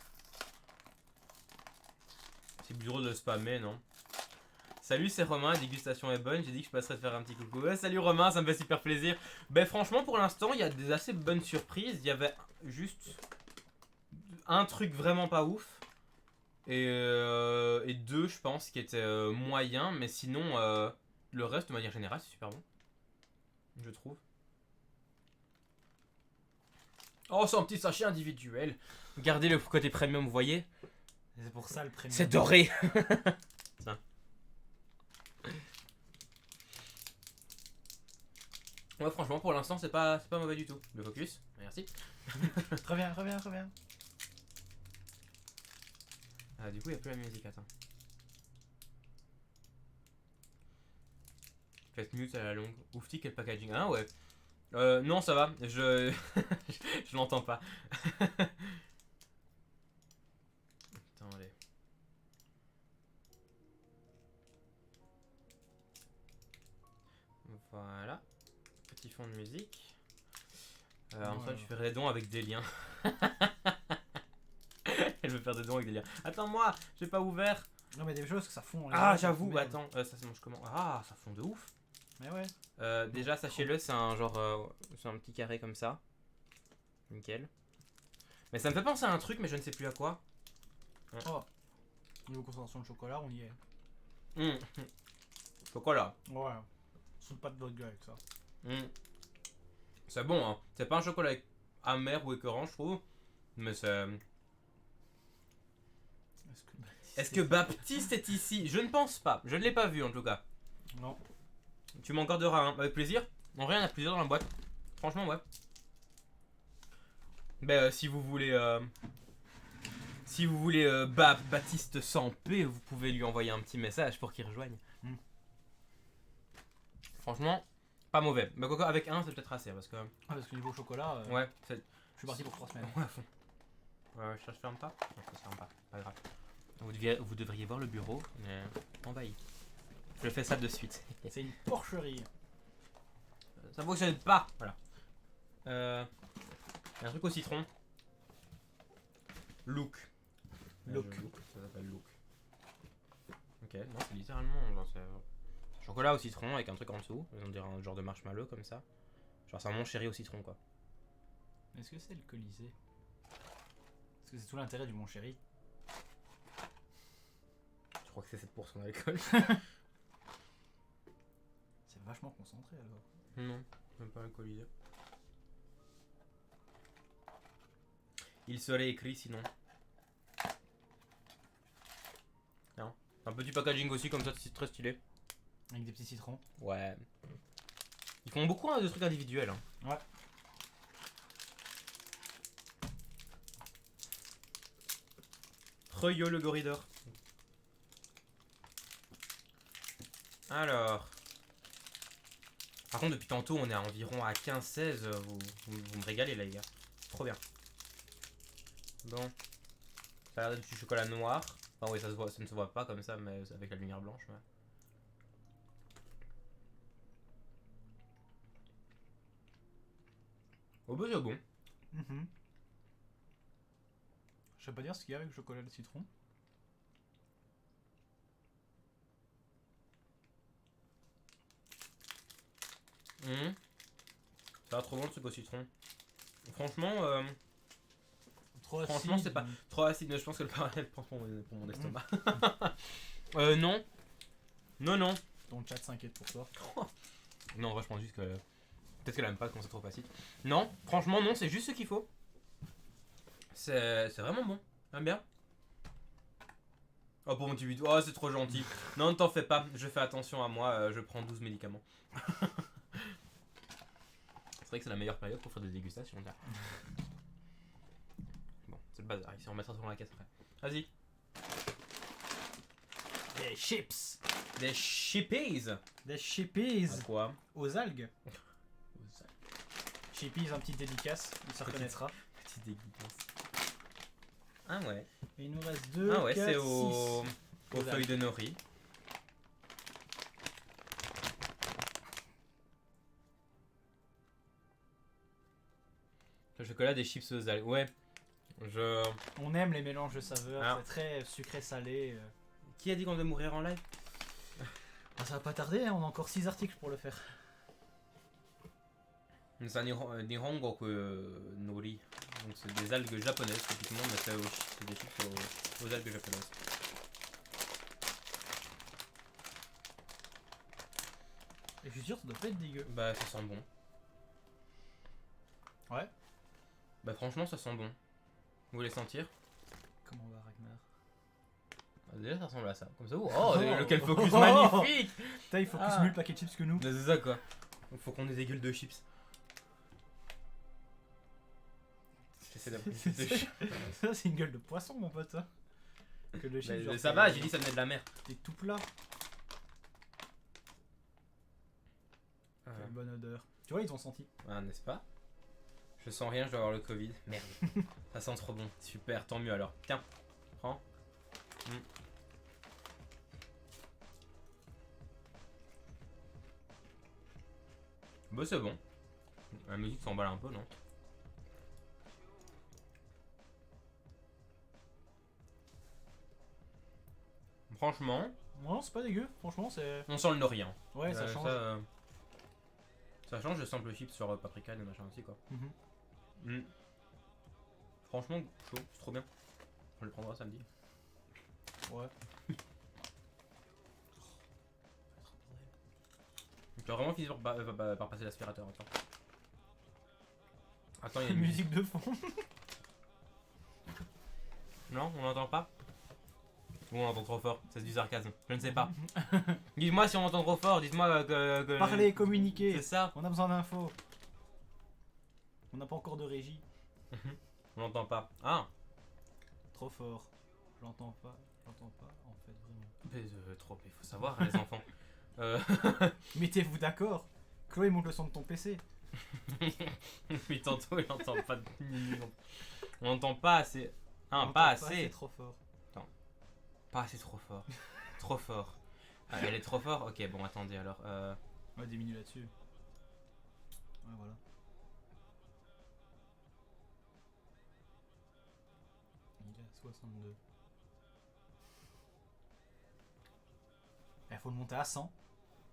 C'est plus drôle de spammer, non? Salut, c'est Romain, la dégustation est bonne, j'ai dit que je passerais te faire un petit coucou. Ouais, salut Romain, ça me fait super plaisir. Ben franchement, pour l'instant, il y a des assez bonnes surprises. Il y avait juste un truc vraiment pas ouf. Et deux, je pense, qui étaient moyens. Mais sinon, le reste, de manière générale, c'est super bon. Je trouve. Oh, c'est un petit sachet individuel. Regardez le côté premium, vous voyez? C'est pour ça le premium. C'est doré. Ça. Ouais, franchement, pour l'instant, c'est pas mauvais du tout. Le focus, merci. Reviens. Ah, du coup, il n'y a plus la musique, attends. Faites mute à la longue. Oufti, quel packaging. Ah ouais. Non, ça va. Je l'entends pas. Attendez. Voilà. Petit fond de musique. En fait, je ferai des dons avec des liens. Elle veut faire des dons avec des liens. Attends-moi, j'ai pas ouvert. Non, mais des choses que ça fond. Ah, j'avoue, attends, ça se mange comment? Ah, ça fond de ouf. Mais ouais. Déjà, sachez-le, c'est un genre. C'est un petit carré comme ça. Nickel. Mais ça me fait penser à un truc, mais je ne sais plus à quoi. Oh. Niveau concentration de chocolat, on y est. Chocolat. Ouais. Saute pas de votre gueule avec ça. C'est bon, hein. C'est pas un chocolat amer ou écœurant, je trouve. Mais c'est. Est-ce que Baptiste est ici? Je ne pense pas. Je ne l'ai pas vu en tout cas. Non. Tu m'en garderas un. Avec plaisir. En vrai, il y en a plusieurs dans la boîte. Franchement, ouais. Ben, si vous voulez. Baptiste sans P, vous pouvez lui envoyer un petit message pour qu'il rejoigne. Franchement, pas mauvais. Mais quoi, avec un, c'est peut-être assez. Parce que. Parce que niveau chocolat, Ouais, je suis parti pour 3 semaines. Ouais, à fond. Ouais, ça se ferme pas? Non, ça se ferme pas. Pas grave. Vous devriez voir le bureau, mais envahi. Je fais ça de suite. C'est une porcherie. Ça fonctionne pas. Voilà. Il y a un truc au citron. Look. Look. Ça s'appelle Look. Ok, non, c'est littéralement genre c'est chocolat au citron avec un truc en dessous. On dirait un genre de marshmallow comme ça. Genre c'est un mon chéri au citron quoi. Est-ce que c'est le Colisée? Parce que c'est tout l'intérêt du mon chéri. Je crois que c'est 7% d'alcool. C'est vachement concentré alors. Non, même pas alcoolisé. Il serait écrit sinon. Non. Un petit packaging aussi comme ça, c'est très stylé. Avec des petits citrons. Ouais. Ils font beaucoup de trucs individuels. Hein. Ouais. Reyo le goridor. Alors. Par contre, depuis tantôt, on est à environ à 15-16. Vous me régalez là, les gars. Trop bien. Bon. Ça a l'air d'être du chocolat noir. Enfin, oui, ça ne se voit pas comme ça, mais avec la lumière blanche. Ouais. Oh bah c'est bon. Je sais pas dire ce qu'il y a avec le chocolat et le citron. Ça va trop bon le truc au citron. Franchement, Trop acide. franchement c'est pas trop acide, mais je pense que le parallèle pour mon estomac. Non. Non. Ton chat s'inquiète pour toi. Non, en vrai, je pense juste que. Peut-être qu'elle aime pas quand c'est trop acide. Non, franchement, non, c'est juste ce qu'il faut. C'est vraiment bon. J'aime bien. Oh, pour mon petit vidéo. Oh, c'est trop gentil. Non, ne t'en fais pas. Je fais attention à moi. Je prends 12 médicaments. C'est vrai que c'est la meilleure période pour faire des dégustations. Là. Bon, c'est le bazar. Ici, on mettra ça dans la caisse après. Vas-y. Des chips. Des chippies. Des chippies. À quoi? Aux algues. Chippies, un petit dédicace. Il se reconnaîtra. Petite dégustace. Ah ouais. Et il nous reste 2, Ah ouais, 4, c'est 6. aux feuilles de nori. Le chocolat des chips aux algues. Ouais. On aime les mélanges de saveurs. Ah. C'est très sucré-salé. Qui a dit qu'on devait mourir en live? Ah, ça va pas tarder, hein, on a encore 6 articles pour le faire. C'est un Nihongoku nori. Donc c'est des algues japonaises typiquement, mais c'est des chips aux algues japonaises. Et je suis sûr, ça doit pas être dégueu. Bah ça sent bon. Ouais. Bah franchement ça sent bon. Vous voulez sentir? Comment va Ragnar? Déjà ça ressemble à ça. Comme ça, oh, lequel focus Oh. magnifique! Putain, il faut plus Ah. mieux le paquet de chips que nous. C'est ça quoi. Il faut qu'on ait des gueules de chips. J'essaie d'avoir des gueules de chips. Ça, c'est une gueule de poisson, mon pote. Ça, que le chips, genre, Ça va, j'ai dit ça venait de la mer. T'es tout plat. Ah, Quelle bonne odeur. Tu vois, ils ont senti. ah, n'est-ce pas? Je sens rien, je dois avoir le Covid. Merde. Ça sent trop bon. Super, tant mieux alors. Tiens, prends. Bah c'est bon. La musique s'emballe un peu, non? Franchement, Non, c'est pas dégueu. Franchement, c'est. on sent le nori. Hein. Ouais, ça change. Ça change, je sens le chip sur paprika et machin aussi quoi. Mhm. Franchement, chaud, c'est trop bien. On le prendra samedi. Ouais. Tu as vraiment fini par passer l'aspirateur. Attends, il y a Une une musique de fond. Non, on n'entend pas? Ou on entend trop fort? C'est du sarcasme. Je ne sais pas. Dites-moi si on entend trop fort, dites-moi que... Parler, communiquer. C'est ça. On a besoin d'infos. On n'a pas encore de régie. On n'entend pas. Ah. Trop fort. J'entends pas. J'entends pas, en fait, vraiment. Mais, trop, il faut savoir, les enfants. Mettez-vous d'accord. Chloé, monte le son de ton PC. Mais tantôt, il n'entend pas. On n'entend pas assez. Ah, On pas entend assez. trop fort. Pas assez trop fort. Trop fort. Ah, elle est trop fort? Ok, bon, attendez alors. Ouais, diminue là-dessus. Ouais, voilà. Il est à 62. Il faut le monter à 100.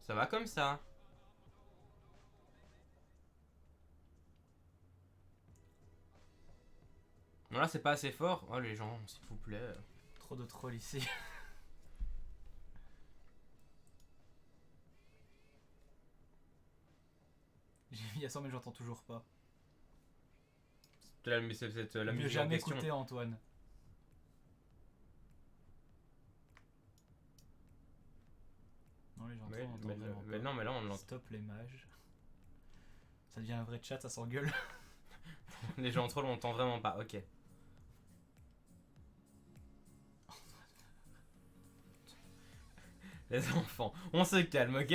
Ça va comme ça. Non, là, c'est pas assez fort. Oh, les gens, s'il vous plaît. Trop de trolls ici. J'ai mis à 100 mais j'entends toujours pas. C'est la Mieux musique en jamais question. écouter Antoine. Non les gens Mais l'entend vraiment mais pas. non, mais là on l'entend. Stop les mages. Ça devient un vrai chat, ça s'engueule. Les gens trop l'entend vraiment pas, ok. Les enfants, on se calme, ok?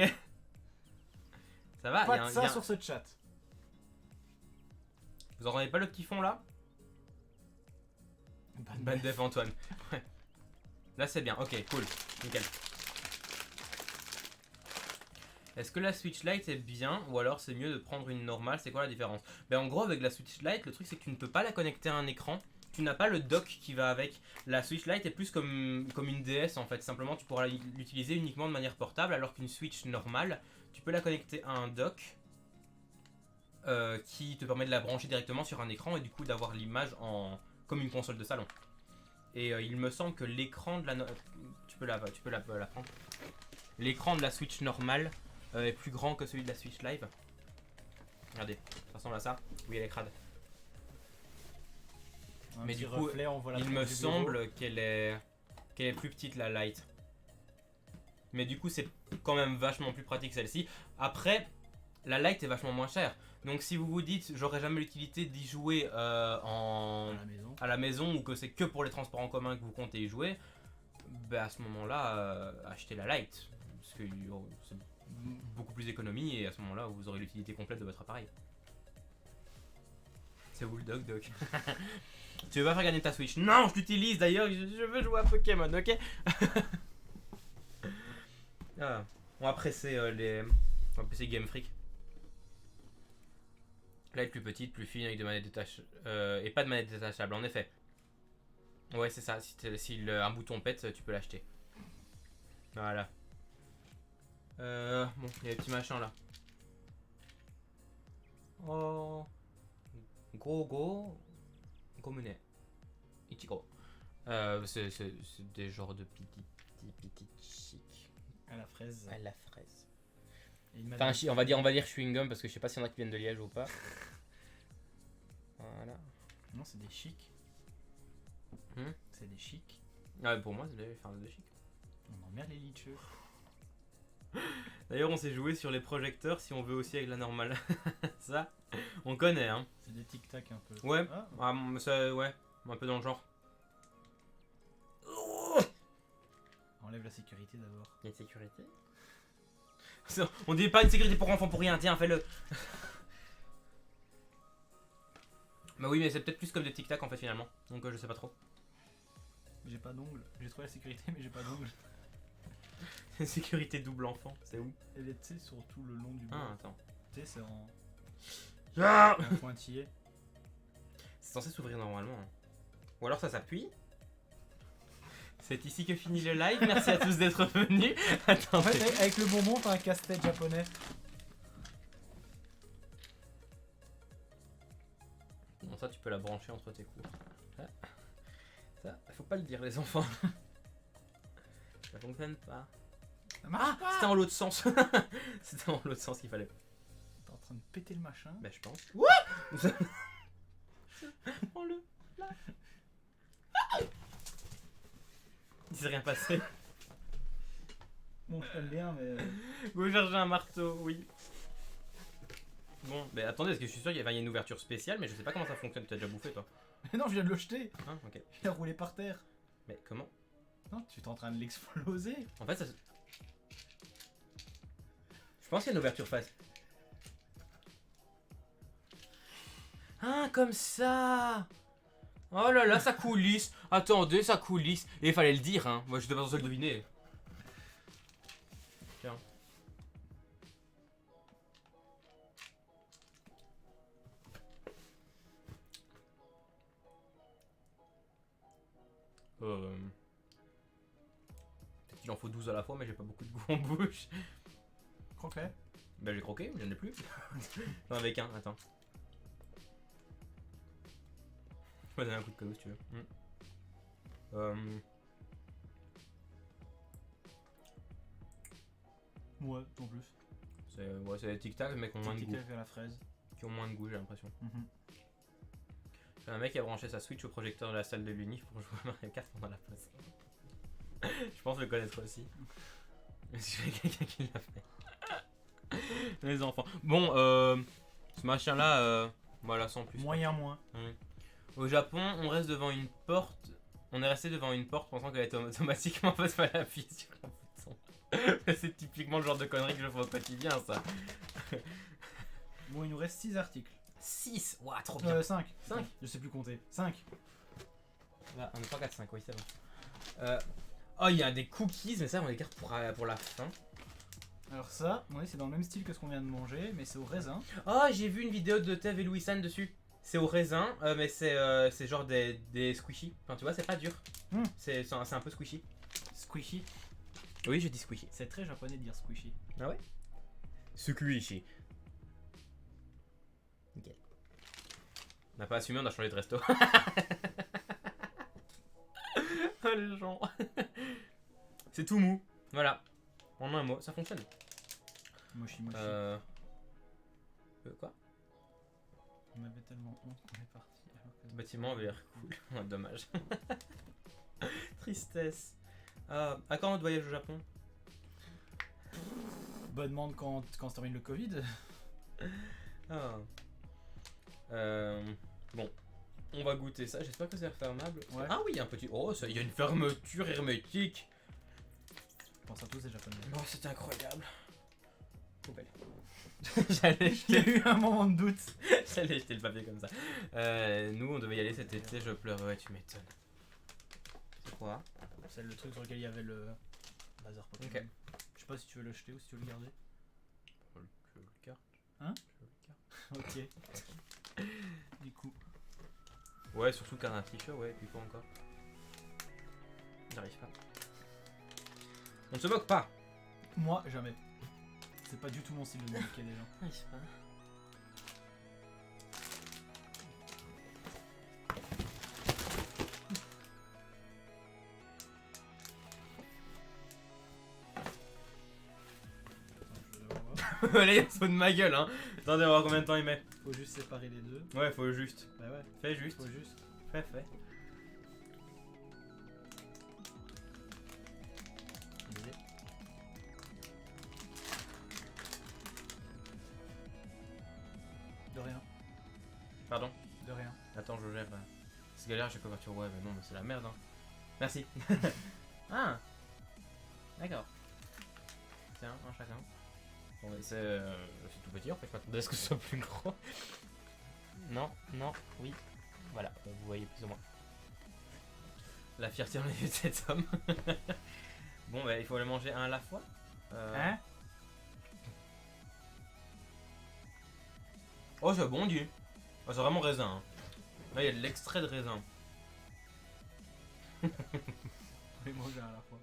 Ça va, Pas y a de un- ça y a un- sur ce chat. Vous entendez pas le petit fond là? Bonne def Antoine. Ouais. Là c'est bien, ok, cool, nickel. Est-ce que la Switch Lite est bien ou alors c'est mieux de prendre une normale? C'est quoi la différence? Ben en gros avec la Switch Lite, le truc c'est que tu ne peux pas la connecter à un écran. Tu n'as pas le dock qui va avec. La Switch Lite est plus comme une DS en fait. Simplement tu pourras l'utiliser uniquement de manière portable alors qu'une Switch normale, tu peux la connecter à un dock qui te permet de la brancher directement sur un écran et du coup d'avoir l'image comme une console de salon. Et il me semble que l'écran de la... Tu peux la prendre. L'écran de la Switch normale est plus grand que celui de la Switch Live. Regardez, ça ressemble à ça. Oui, elle est crade. Un Mais petit du coup, reflet, on voit la Il tronche me du bureau. semble qu'elle est plus petite la Lite. Mais du coup, c'est quand même vachement plus pratique celle-ci. Après, la Lite est vachement moins chère. Donc si vous vous dites, j'aurais jamais l'utilité d'y jouer À la maison. ou que c'est que pour les transports en commun que vous comptez y jouer, bah à ce moment-là, achetez la Lite. Parce que c'est beaucoup plus d'économie et à ce moment-là, vous aurez l'utilité complète de votre appareil. C'est où le doc? Tu veux pas faire gagner ta Switch? Non, je l'utilise d'ailleurs, je veux jouer à Pokémon, ok? Ah, on va presser on va presser Game Freak. Là, elle est plus petite, plus fine, avec des manettes détachables. Et pas de manettes détachables, en effet. Ouais, c'est ça. Si un bouton pète, tu peux l'acheter. Voilà. Bon, il y a des petits machins là. Oh. Go. Gomune. Ichigo. C'est des genres de petits chic. À la fraise. À la fraise. Et une Enfin, on va dire chewing gum parce que je sais pas s'il y en a qui viennent de Liège ou pas. Voilà. Non, c'est des chics. C'est des chics. Ah, pour moi, c'est des chic. On emmerde les licheux. D'ailleurs, on s'est joué sur les projecteurs si on veut aussi avec la normale. Ça, on connaît, hein. C'est des tic-tac un peu. Ouais, Ah, ouais, un peu dans le genre. enlève la sécurité d'abord. Il y a une sécurité. On dit pas une sécurité pour enfants pour rien, tiens, fais-le. Bah oui, mais c'est peut-être plus comme des tic-tac en fait finalement. Donc je sais pas trop. J'ai pas d'ongles. J'ai trouvé la sécurité, mais j'ai pas d'ongles. Sécurité double enfant, c'est où? Elle est, tu sais, sur tout le long du Ah, bras. attends. Tu sais, c'est en Ah, pointillé. c'est censé s'ouvrir normalement. Hein. Ou alors ça s'appuie. C'est ici que finit le live. Merci à tous d'être venus. En Attendez. fait, avec le bonbon, t'as un casse-tête japonais. Bon, ça tu peux la brancher entre tes cours. Ça, faut pas le dire les enfants. Ça fonctionne pas. Ça marche pas. C'était en l'autre sens. C'était en l'autre sens qu'il fallait. T'es en train de péter le machin. Bah je pense. Prends-le. Là. Il s'est rien passé. Bon, je t'aime bien, mais. Vous cherchez un marteau, oui. Bon, mais attendez, parce que je suis sûr qu'il y a une ouverture spéciale, mais je sais pas comment ça fonctionne. Tu as déjà bouffé toi? Mais non, je viens de le jeter. Hein, ok. Il a roulé par terre. Mais comment? Non, tu es en train de l'exploser. En fait, ça. Je pense qu'il y a une ouverture face. Ah, comme ça! Oh là là, ça coulisse! Attendez, ça coulisse! Et il fallait le dire, hein. Moi, je n'étais pas censé le deviner. Tiens. Peut-être qu'il en faut 12 à la fois, mais j'ai pas beaucoup de goût en bouche. Croque-les. Bah, j'ai croqué, mais j'en ai plus. J'en avais qu'un, attends. Je peux donner un coup de cadeau si tu veux. Ouais, en plus. C'est des tic-tac, mais qui ont moins de goût. Tic-tac à la fraise. Qui ont moins de goût, j'ai l'impression. Mhm. Un mec qui a branché sa Switch au projecteur de la salle de l'Uni pour jouer à Mario Kart pendant la pause. Je pense le connaître aussi. Est-ce qu'il y a quelqu'un qui l'a fait? Les enfants. Bon, ce machin-là, voilà, sans plus. Moyen moins. Au Japon, on reste devant une porte. On est resté devant une porte pensant qu'elle était automatiquement parce qu'il fallait appuyer sur un bouton. C'est typiquement le genre de conneries que je fais au quotidien, ça. Bon, il nous reste 6 articles. 6. Ouah, trop bien. 5. 5. Je sais plus compter. 5. Là, 1, 2, 3, 4, 5, oui, c'est bon. Oh, il y a des cookies, mais ça, on les garde pour la fin. Alors ça, ouais, c'est dans le même style que ce qu'on vient de manger, mais c'est au raisin. Oh, j'ai vu une vidéo de Tev et Louis-San dessus. C'est au raisin, mais c'est genre des squishy. Enfin, tu vois, c'est pas dur. Mm. C'est un peu squishy. Squishy. Oui, je dis squishy. C'est très japonais de dire squishy. Ah ouais? Squishy. Nickel. On n'a pas assumé, on a changé de resto. Oh, les gens. C'est tout mou. Voilà. En un mot, ça fonctionne. Moshi moshi. Quoi? On avait tellement honte qu'on est parti. Alors que... Le bâtiment avait l'air cool. Ouais, dommage. Tristesse. À quand notre voyage au Japon? Bonne demande quand se termine le Covid. Ah. Bon. On va goûter ça. J'espère que c'est refermable. Ouais. Ah oui, un petit. Oh, il y a une fermeture hermétique. Je pense à tous les japonais. Oh, c'est incroyable. Poubelle. Il y a eu un moment de doute. J'allais jeter le papier comme ça. Nous, on devait y aller cet été. Je pleurais. Ouais, tu m'étonnes. C'est quoi? C'est le truc sur lequel il y avait le bazar Pokémon. Ok. Je sais pas si tu veux le jeter ou si tu veux le garder. Je le garde. Hein? Je le garde. Ok. Du coup. Ouais, surtout qu'un un t-shirt, ouais, et puis quoi encore? J'arrive pas. On ne se moque pas! Moi, jamais. C'est pas du tout mon style de moquer des gens. J'arrive pas. Allez, il se fout de ma gueule, hein! Attendez, on va voir combien de temps il met. Faut juste séparer les deux. Ouais, faut juste. Bah ouais, Fais juste. faut juste. Fais. Désolé. De rien. Pardon? De rien. Attends, je gère. C'est galère à chaque fois quand tu. Ouais, mais non, mais c'est la merde, hein. Merci. Ah! D'accord. Tiens, un chacun. Bon, mais c'est tout petit en fait. Je m'attendais à ce que ce soit plus gros. Non, oui. Voilà, vous voyez plus ou moins. La fierté en est de cet homme. Bon, bah, il faut le manger un à la fois. Hein? Oh, c'est bon, Dieu. Oh, c'est vraiment raisin. Hein. Là, il y a de l'extrait de raisin. On les manger à la fois.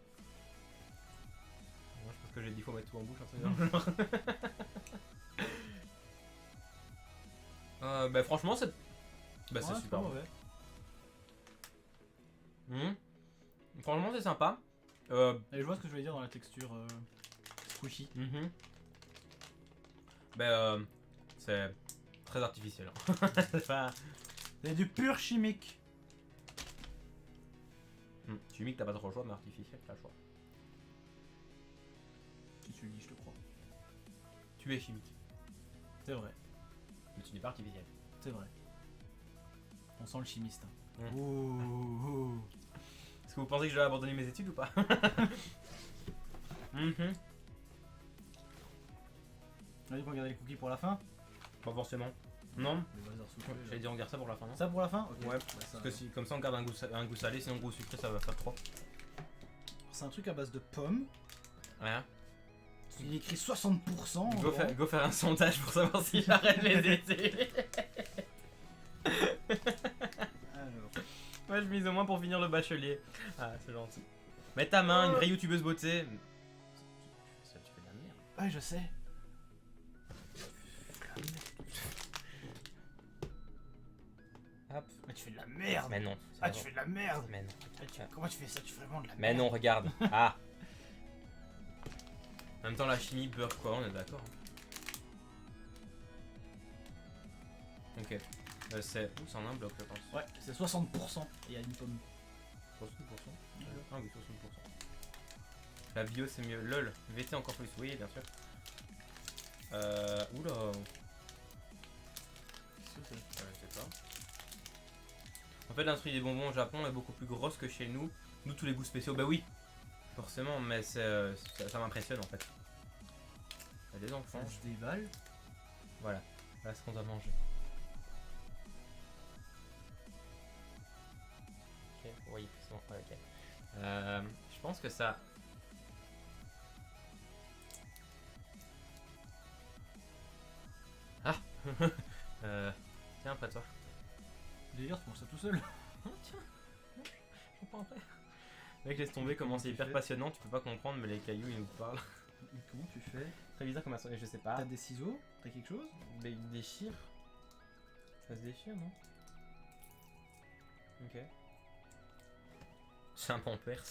Moi, je pense que j'ai dit faut mettre tout en bouche. Hein, bah, franchement, c'est. Bah, c'est Ouais, super. pas Bon. mauvais. Franchement, c'est sympa. Et je vois ce que je voulais dire dans la texture squishy. Bah, c'est très artificiel. Hein. C'est pas. C'est du pur chimique. Chimique, t'as pas trop le choix, mais artificiel, t'as le choix. Si tu le dis, je te crois. Tu es chimique, C'est vrai, mais tu n'es pas artificiel. c'est vrai. On sent le chimiste. Hein. Mm. Ouh. Est-ce que vous pensez que je vais abandonner mes études ou pas? On a dit qu'on gardait les cookies pour la fin. Pas forcément. Non. Le bazar soufflé, là. J'allais dire on garde ça pour la fin, non? Ça pour la fin? Ok. Ouais, Bah, ça, Parce que si, comme ça on garde un goût salé, sinon le goût sucré ça va faire trop. c'est un truc à base de pommes. Ouais. Il est écrit 60%. en Go grand. faire un sondage pour savoir si j'arrête les études. Alors. Moi je mise au moins pour finir le bachelier. Ah, c'est gentil. Mets ta main, une vraie youtubeuse beauté. Ça, tu fais de la merde. Ouais, je sais. Hop. Mais tu fais de la merde. Mais non. Ah, tu fais de la merde. Mais non. Comment tu fais ça? Tu fais vraiment de la Mais merde. non, regarde. Ah. En même temps, la chimie beurre quoi, on est d'accord. Ok. C'est en un bloc, je pense. Ouais, c'est 60%. Et il y a une pomme. 60%. Ah oui, 60%. La bio c'est mieux. LOL. VT encore plus. Oui, bien sûr. Oula. Qu'est-ce que c'est? Je sais pas. En fait, l'industrie des bonbons au Japon est beaucoup plus grosse que chez nous. Nous, tous les goûts spéciaux, bah oui, forcément, mais ça m'impressionne en fait. Il y a des enfants. Ça se déballe. Voilà, voilà ce qu'on doit manger. Ok, oui, c'est bon, ouais, ok. Je pense que ça. Ah tiens, après toi. D'ailleurs, tu manges ça tout seul. Tiens, je comprends après. Mec, laisse tomber, comment c'est tu hyper fais passionnant, tu peux pas comprendre, mais les cailloux ils nous parlent. Comment tu fais? Très bizarre comme je sais pas. T'as des ciseaux? T'as quelque chose? Mais il déchire. Ça se déchire, non? Ok. C'est un pampers.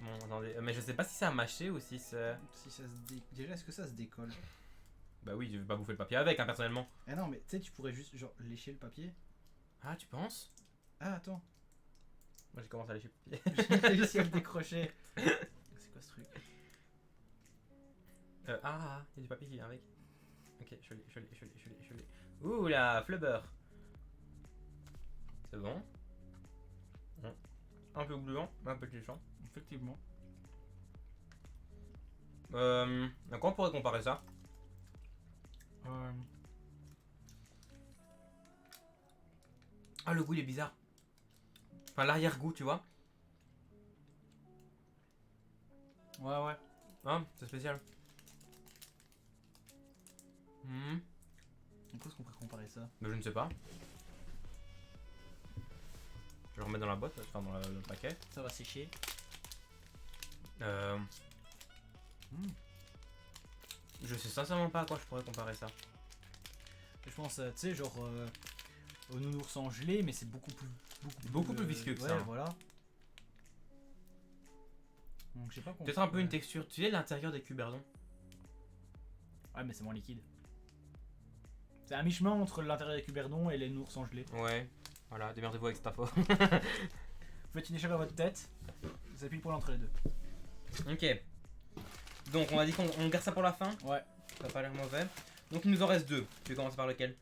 Bon, attendez. Mais je sais pas si ça a mâché ou si ça. Si ça se Déjà, est-ce que ça se décolle? Bah oui, je vais pas bouffer le papier avec, hein, personnellement. Ah non, mais tu sais, tu pourrais juste genre lécher le papier. Ah, tu penses? Ah, attends. Moi j'ai commencé à lécher le papier. J'ai réussi à le décrocher. C'est quoi ce truc? Il y a du papier qui vient avec. Ok, je l'ai. Ouh la flubber. C'est bon. Un peu gluant, un peu touchant. Effectivement. À quoi on pourrait comparer ça? Ah, le goût il est bizarre. Enfin, l'arrière-goût, tu vois. Ouais. Hein, c'est spécial. Donc, est-ce qu'on pourrait comparer ça? Mais je ne sais pas. Je le remets dans la boîte, enfin dans le paquet. Ça va sécher. Je sais sincèrement pas à quoi je pourrais comparer ça. Je pense, tu sais, genre au nounours en gelé, mais c'est Beaucoup plus visqueux que ouais, ça, hein. Voilà. Donc je sais pas. Peut-être un peu une texture. Tu sais, l'intérieur des cuberdons. Ouais, mais c'est moins liquide. C'est un mi-chemin entre l'intérieur des cuberdons et les nounours en gelé. Ouais. Voilà, démerdez-vous avec cette info. Vous faites une échelle à votre tête. Vous appuyez pour entre les deux. Ok. Donc on a dit qu'on garde ça pour la fin. Ouais. Ça a pas l'air mauvais. Donc il nous en reste deux. Tu veux commencer par lequel?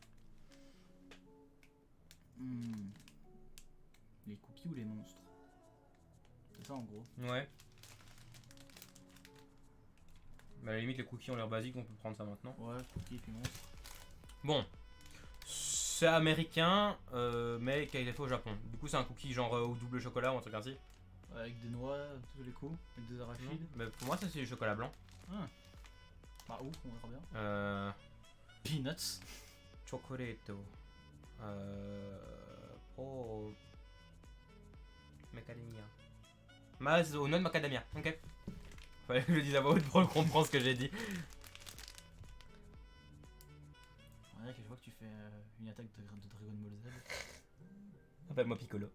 Les cookies ou les monstres? C'est ça en gros. Ouais. Bah à la limite les cookies ont l'air basiques, on peut prendre ça maintenant. Ouais, cookies et puis monstres. Bon. C'est américain, mais qui a été fait au Japon. Du coup c'est un cookie genre au double chocolat ou un truc ainsi. Avec des noix, tous les coups, avec des arachides. Mais pour moi ça c'est du chocolat blanc. Ah. Bah ouf, on verra bien. Peanuts. Chocolatto. Oh. Macadamia. Au noix de macadamia, ok. Fallait que je le dise à voix haute pour comprendre ce que j'ai dit. On dirait que je vois que tu fais une attaque de Dragon Ball Z. Appelle-moi Piccolo.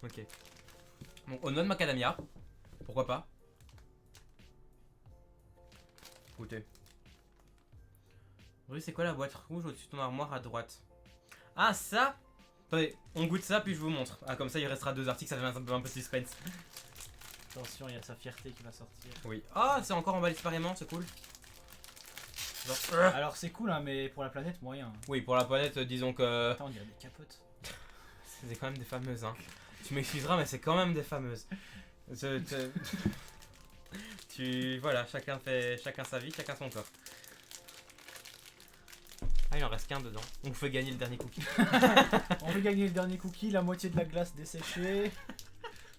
Ok. Donc au noix de macadamia. Pourquoi pas. Écoutez. Oui, c'est quoi la boîte rouge au-dessus de ton armoire à droite? Ah, ça? Attendez, on goûte ça puis je vous montre. Ah, comme ça il restera deux articles, ça fait un peu de suspense. Attention, il y a sa fierté qui va sortir. Oui. Ah, c'est encore emballé séparément, c'est cool. Genre, Alors c'est cool, hein, mais pour la planète, moyen. oui, pour la planète, disons que. Attends, on dirait des capotes. C'est quand même des fameuses, hein. Tu m'excuseras, mais c'est quand même des fameuses. Voilà, chacun sa vie, chacun son corps. Ah, il en reste qu'un dedans. On vous fait gagner le dernier cookie. On veut gagner le dernier cookie, la moitié de la glace desséchée,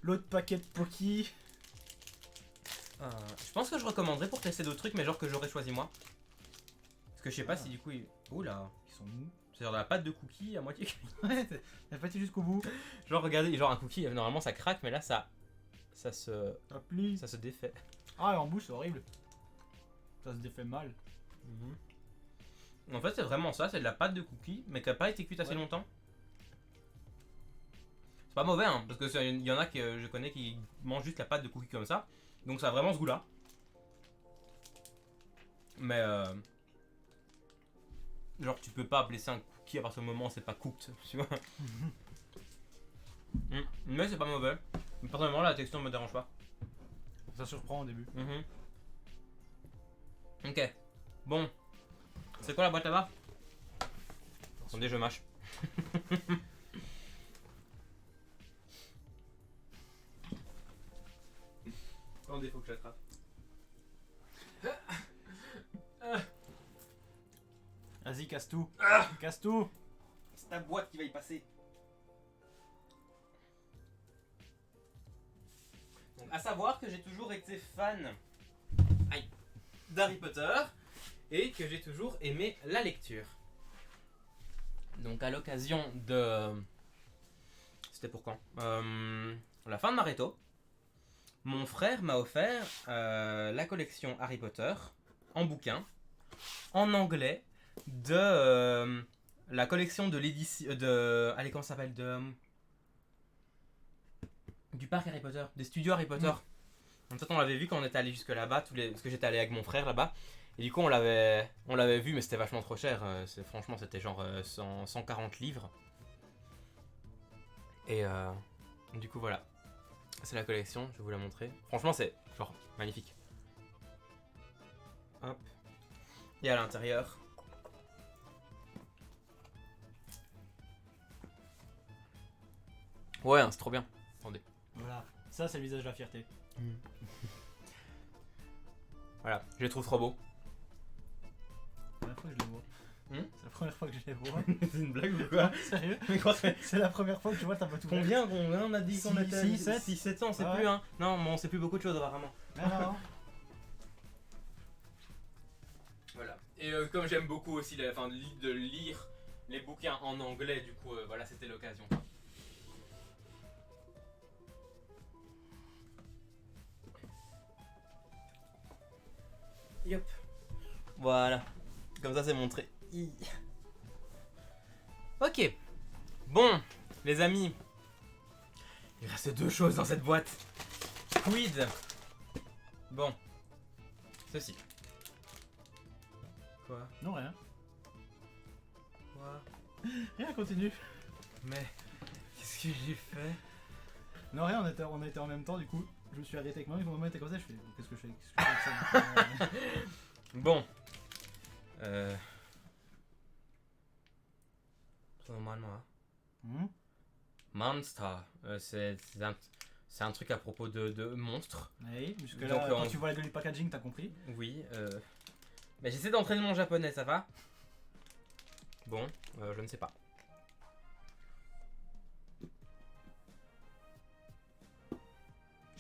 l'autre paquet de Pocky. Je pense que je recommanderais pour tester d'autres trucs, mais genre que j'aurais choisi moi. Parce que je sais pas si du coup. Oula, Ils sont mous. c'est genre de la pâte de cookie à moitié. Ouais, t'as pas été jusqu'au bout. Genre, regardez, genre un cookie, normalement ça craque, mais là ça Appli. se défait. Ah, en bouche, c'est horrible. Ça se défait mal. En fait, c'est vraiment ça, c'est de la pâte de cookie, mais qui a pas été cuite assez Ouais. longtemps. C'est pas mauvais, hein, parce que il y en a que je connais qui mangent juste la pâte de cookie comme ça, donc ça a vraiment ce goût-là. Mais genre, tu peux pas appeler ça un cookie à partir du moment où c'est pas cooked, tu vois. Mais c'est pas mauvais. Mais personnellement, la texture me dérange pas. Ça surprend au début. Ok. Bon. C'est quoi la boîte là-bas? Attendez, je mâche. Attendez, faut que j'attrape. Vas-y, casse tout. Casse tout. C'est ta boîte qui va y passer. Donc, à savoir que j'ai toujours été fan d'Harry Potter et que j'ai toujours aimé la lecture. Donc à l'occasion de... C'était pour quand la fin de Naruto, mon frère m'a offert la collection Harry Potter en bouquin, en anglais, de la collection de l'édition... Allez, comment ça s'appelle du parc Harry Potter, des studios Harry Potter. En fait, on l'avait vu quand on était allé jusque là-bas, parce que j'étais allé avec mon frère là-bas. Et du coup, on l'avait vu, mais c'était vachement trop cher. Franchement, c'était genre 140 livres. Et du coup, voilà. C'est la collection, je vais vous la montrer. Franchement, c'est genre magnifique. Hop. Et à l'intérieur. Ouais, hein, c'est trop bien. Attendez. Voilà. Ça, c'est le visage de la fierté. Voilà, je les trouve trop beaux. C'est la première fois que je les vois. C'est la première fois que je les vois. C'est une blague ou quoi? Sérieux? Mais quoi, C'est la première fois que je vois ta boîte ouverte. combien on a dit qu'on était 7 ans, on sait Ah plus ouais. hein. Non, mais on sait plus beaucoup de choses apparemment. Non. Voilà. Et comme j'aime beaucoup aussi de lire les bouquins en anglais, du coup voilà, c'était l'occasion. Yop. Voilà. Comme ça c'est montré. Ok. Bon, les amis. Il reste deux choses dans cette boîte. Quid. Bon. Ceci. Quoi? Non, rien. Quoi? Rien, continue. Mais qu'est-ce que j'ai fait? Non, rien, on était en même temps, du coup. Je me suis arrêté avec moi, et mon moment était comme ça, je fais qu'est-ce que je fais avec ça? Bon. Normalement, hein. Monster. C'est un truc à propos de monstres. Oui, jusque Donc, là, quand tu vois la gueule du packaging, t'as compris. Oui. Mais j'essaie d'entraîner mon japonais, ça va? Bon, je ne sais pas.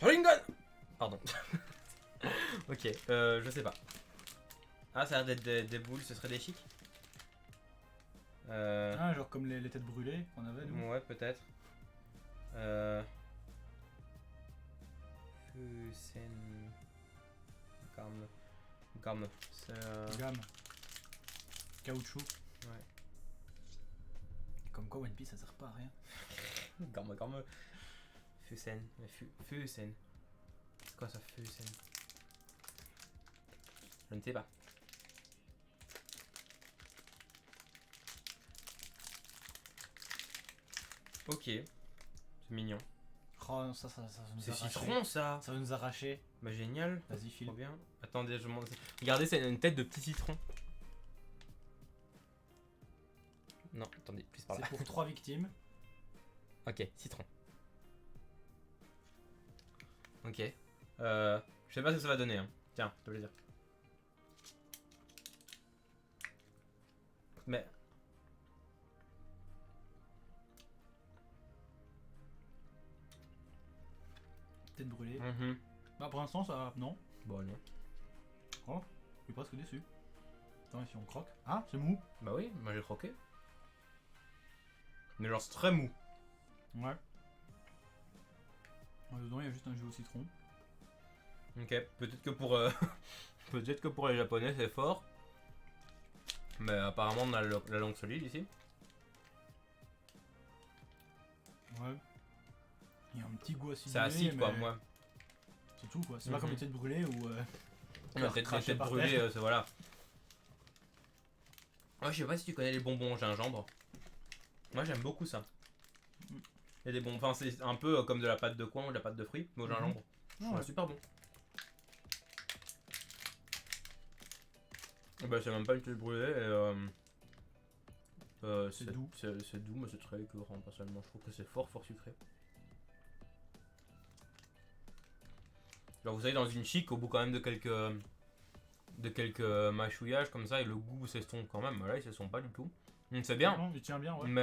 Sharingan! Pardon. Ok, je sais pas. Ah, ça a l'air d'être des boules, ce serait des chics? Ah, genre comme les têtes brûlées qu'on avait, nous. Ouais, peut-être. Fusen... Gamme. C'est... Gamme. Caoutchouc. Ouais. Comme quoi, One Piece, ça sert pas à rien. Gamme. Fusen. Fusen. C'est quoi ça, Fusen? Je ne sais pas. Ok. C'est mignon. Oh, ça nous C'est a arraché. citron ça. Ça va nous arracher. Bah génial. Vas-y, file. Trop bien. Attendez, je montre. Regardez, c'est une tête de petit citron. Non, attendez, plus par là. C'est pour 3 victimes. Ok, citron. Ok. Je sais pas ce que ça va donner. Hein. Tiens, ça fait plaisir. Mais... Tête brûlée. Mhm. Bah, pour l'instant, ça. Non. Bon, non. Oh, je suis presque déçu. Attends, si on croque. Ah, c'est mou. Bah oui, moi j'ai croqué. Mais genre c'est très mou. Ouais. Dedans, il y a juste un jus au citron. Ok, peut-être que pour peut-être que pour les japonais c'est fort. Mais apparemment on a la langue solide ici. Ouais. Il y a un petit goût acidulé. C'est acide quoi, mais moi. C'est tout quoi. C'est pas comme les têtes brûlées ou. Peut-être craché tête par brûlée, terre. c'est voilà. Ouais, je sais pas si tu connais les bonbons au gingembre. Moi j'aime beaucoup ça. Il y a des bons. Enfin, c'est un peu comme de la pâte de coin ou de la pâte de fruits, mais au gingembre. Ouais, super bon. Bah, c'est même pas une tête brûlée et C'est doux. C'est doux, mais c'est très écœurant personnellement. Je trouve que c'est fort sucré. Genre, vous savez, dans une chic, au bout quand même de quelques mâchouillages comme ça, et le goût s'estompe quand même. Là, il s'estompe pas du tout. C'est bien. Non, il tient bien, ouais. Mais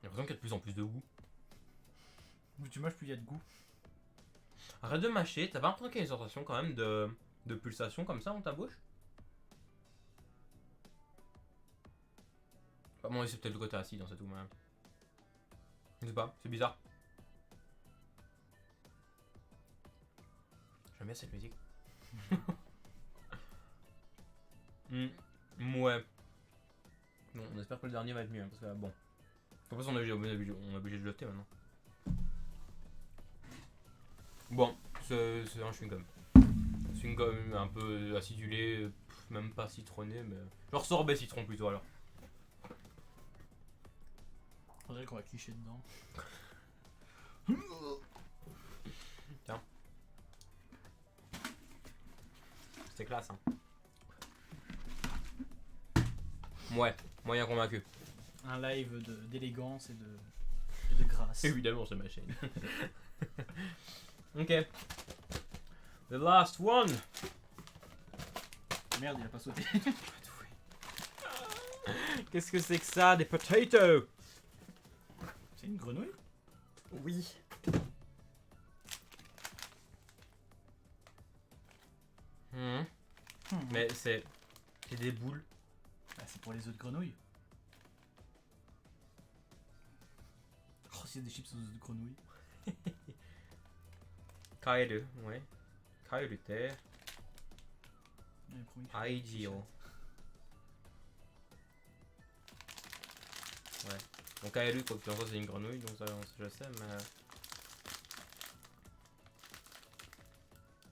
j'ai l'impression qu'il y a de plus en plus de goût. Plus tu mâches, plus il y a de goût. Arrête de mâcher, t'as pas l'impression qu'il y a une sensation quand même de pulsation comme ça dans ta bouche? Bah, bon, c'est peut-être le côté acide, c'est tout, mais. Je sais pas, c'est bizarre. J'aime bien cette musique. Ouais. Bon, on espère que le dernier va être mieux, hein, parce que bon. En plus, on est obligé de jeter maintenant. Bon, c'est un chewing-gum. Chewing-gum un peu acidulé, même pas citronné, mais. Genre sorbet citron plutôt alors. On dirait qu'on va clicher dedans. Tiens. C'est classe, hein. Ouais, moyen convaincu. Un live d'élégance et de grâce. Évidemment, c'est ma chaîne. Ok. The last one. Merde, il a pas sauté. Qu'est-ce que c'est que ça? Des potatoes? C'est une grenouille? Oui. Mais c'est des boules. Ah, c'est pour les œufs de grenouille. Oh, s'il y a des chips aux œufs de grenouille. Kaeru, ouais. Kaeru terre. Aigio. Ouais. Donc Kaeru, quoi qu'il en soit, c'est une grenouille, donc ça, je sais, mais.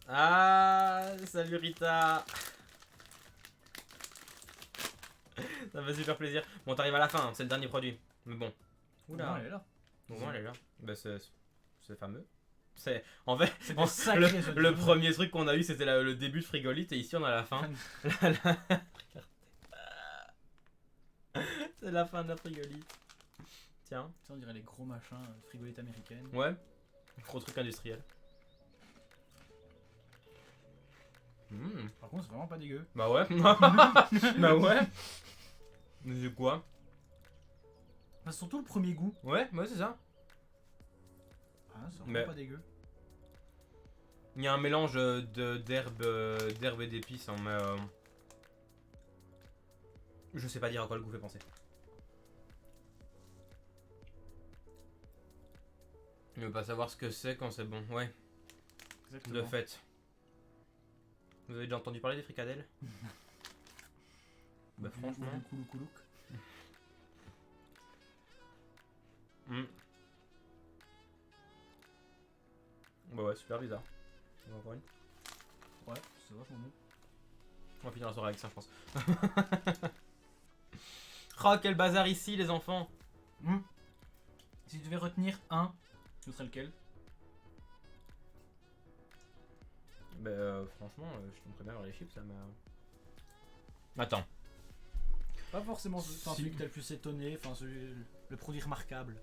Ah, salut Rita. Ça me fait super plaisir. Bon, t'arrives à la fin, hein, c'est le dernier produit. Mais bon. Oula, elle est là. Au moins, elle est là. Bah, c'est fameux. C'est en fait le premier truc qu'on a eu, c'était le début de Frigolite, et ici on a la fin. C'est la fin de la Frigolite. Tiens. Ça, on dirait les gros machins frigolites américaines. Ouais. Gros truc industriel. Par contre, c'est vraiment pas dégueu. Bah ouais. Bah ouais. C'est quoi? Bah, surtout le premier goût. Ouais, c'est ça. Ah, c'est vraiment pas dégueu. Il y a un mélange d'herbes et d'épices, hein, mais je sais pas dire à quoi le goût fait penser. Je veux pas savoir ce que c'est quand c'est bon, ouais. Exactement. De fait. Vous avez déjà entendu parler des fricadelles? Bah franchement. Bah ouais, super bizarre. On va encore une. Ouais, c'est vachement bon. On va finir la soirée avec ça, je pense. Oh, quel bazar ici, les enfants. Si tu devais retenir un, ce serait lequel? Bah franchement, je tomberais bien vers les chips, ça m'a... Attends. Pas forcément celui que t'as le plus étonné, enfin le produit remarquable.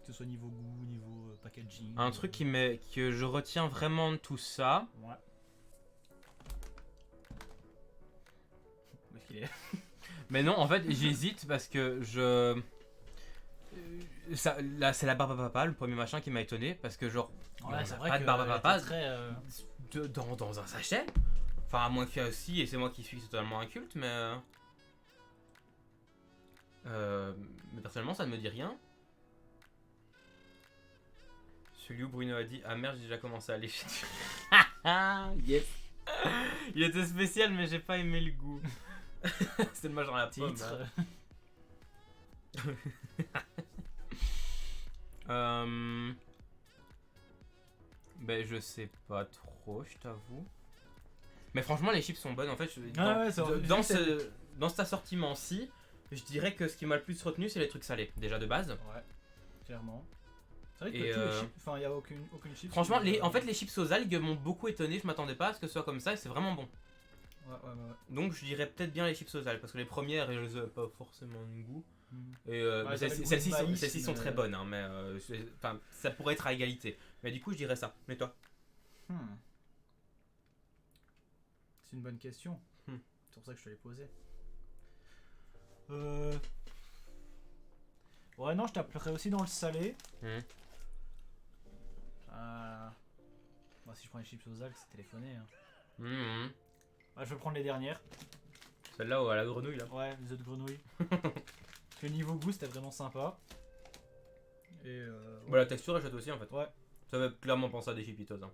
Que ce soit niveau goût, niveau packaging. Un truc que je retiens vraiment de tout ça. Ouais. Où est-ce qu'il est? Mais non, en fait, j'hésite parce que là, c'est la barbe à papa, le premier machin qui m'a étonné. Parce que, genre, ouais, c'est vrai pas que de barbe à papa très, dans un sachet. Enfin, à moins qu'il y ait aussi, et c'est moi qui suis totalement inculte, mais personnellement, ça ne me dit rien. Celui où Bruno a dit: ah merde, j'ai déjà commencé à lécher. Yes. Il était spécial, mais j'ai pas aimé le goût. C'est le machin à la pomme. Ben je sais pas trop, je t'avoue. Mais franchement, les chips sont bonnes en fait. Dans cet assortiment-ci, Je dirais que ce qui m'a le plus retenu, c'est les trucs salés, déjà de base. Ouais, clairement. C'est vrai que Et tous les chips, enfin, il n'y a aucune chips. franchement, qui- en fait, les chips aux algues m'ont beaucoup étonné. Je m'attendais pas à ce que ce soit comme ça et c'est vraiment bon. Ouais. Donc, je dirais peut-être bien les chips aux algues parce que les premières, elles n'avaient pas forcément de goût. Et Ouais, mais ça avait le goût de celles-ci sont maïs, très mais- bonnes, hein, mais enfin, ça pourrait être à égalité. Mais du coup, je dirais ça. Mais toi? Hmm. C'est une bonne question. Hmm. C'est pour ça que je te l'ai posée. Ouais, non, je taperais aussi dans le salé. Hmm. Bon, si je prends les chips aux algues, c'est téléphoné. Hein. Mhm. Ouais, je vais prendre les dernières. Celle-là à la grenouille là. Ouais, les œufs de grenouille. Le niveau goût, c'était vraiment sympa. Et Bah, la texture est chouette aussi en fait. ouais. Ça va clairement penser à des chipitos. Hein.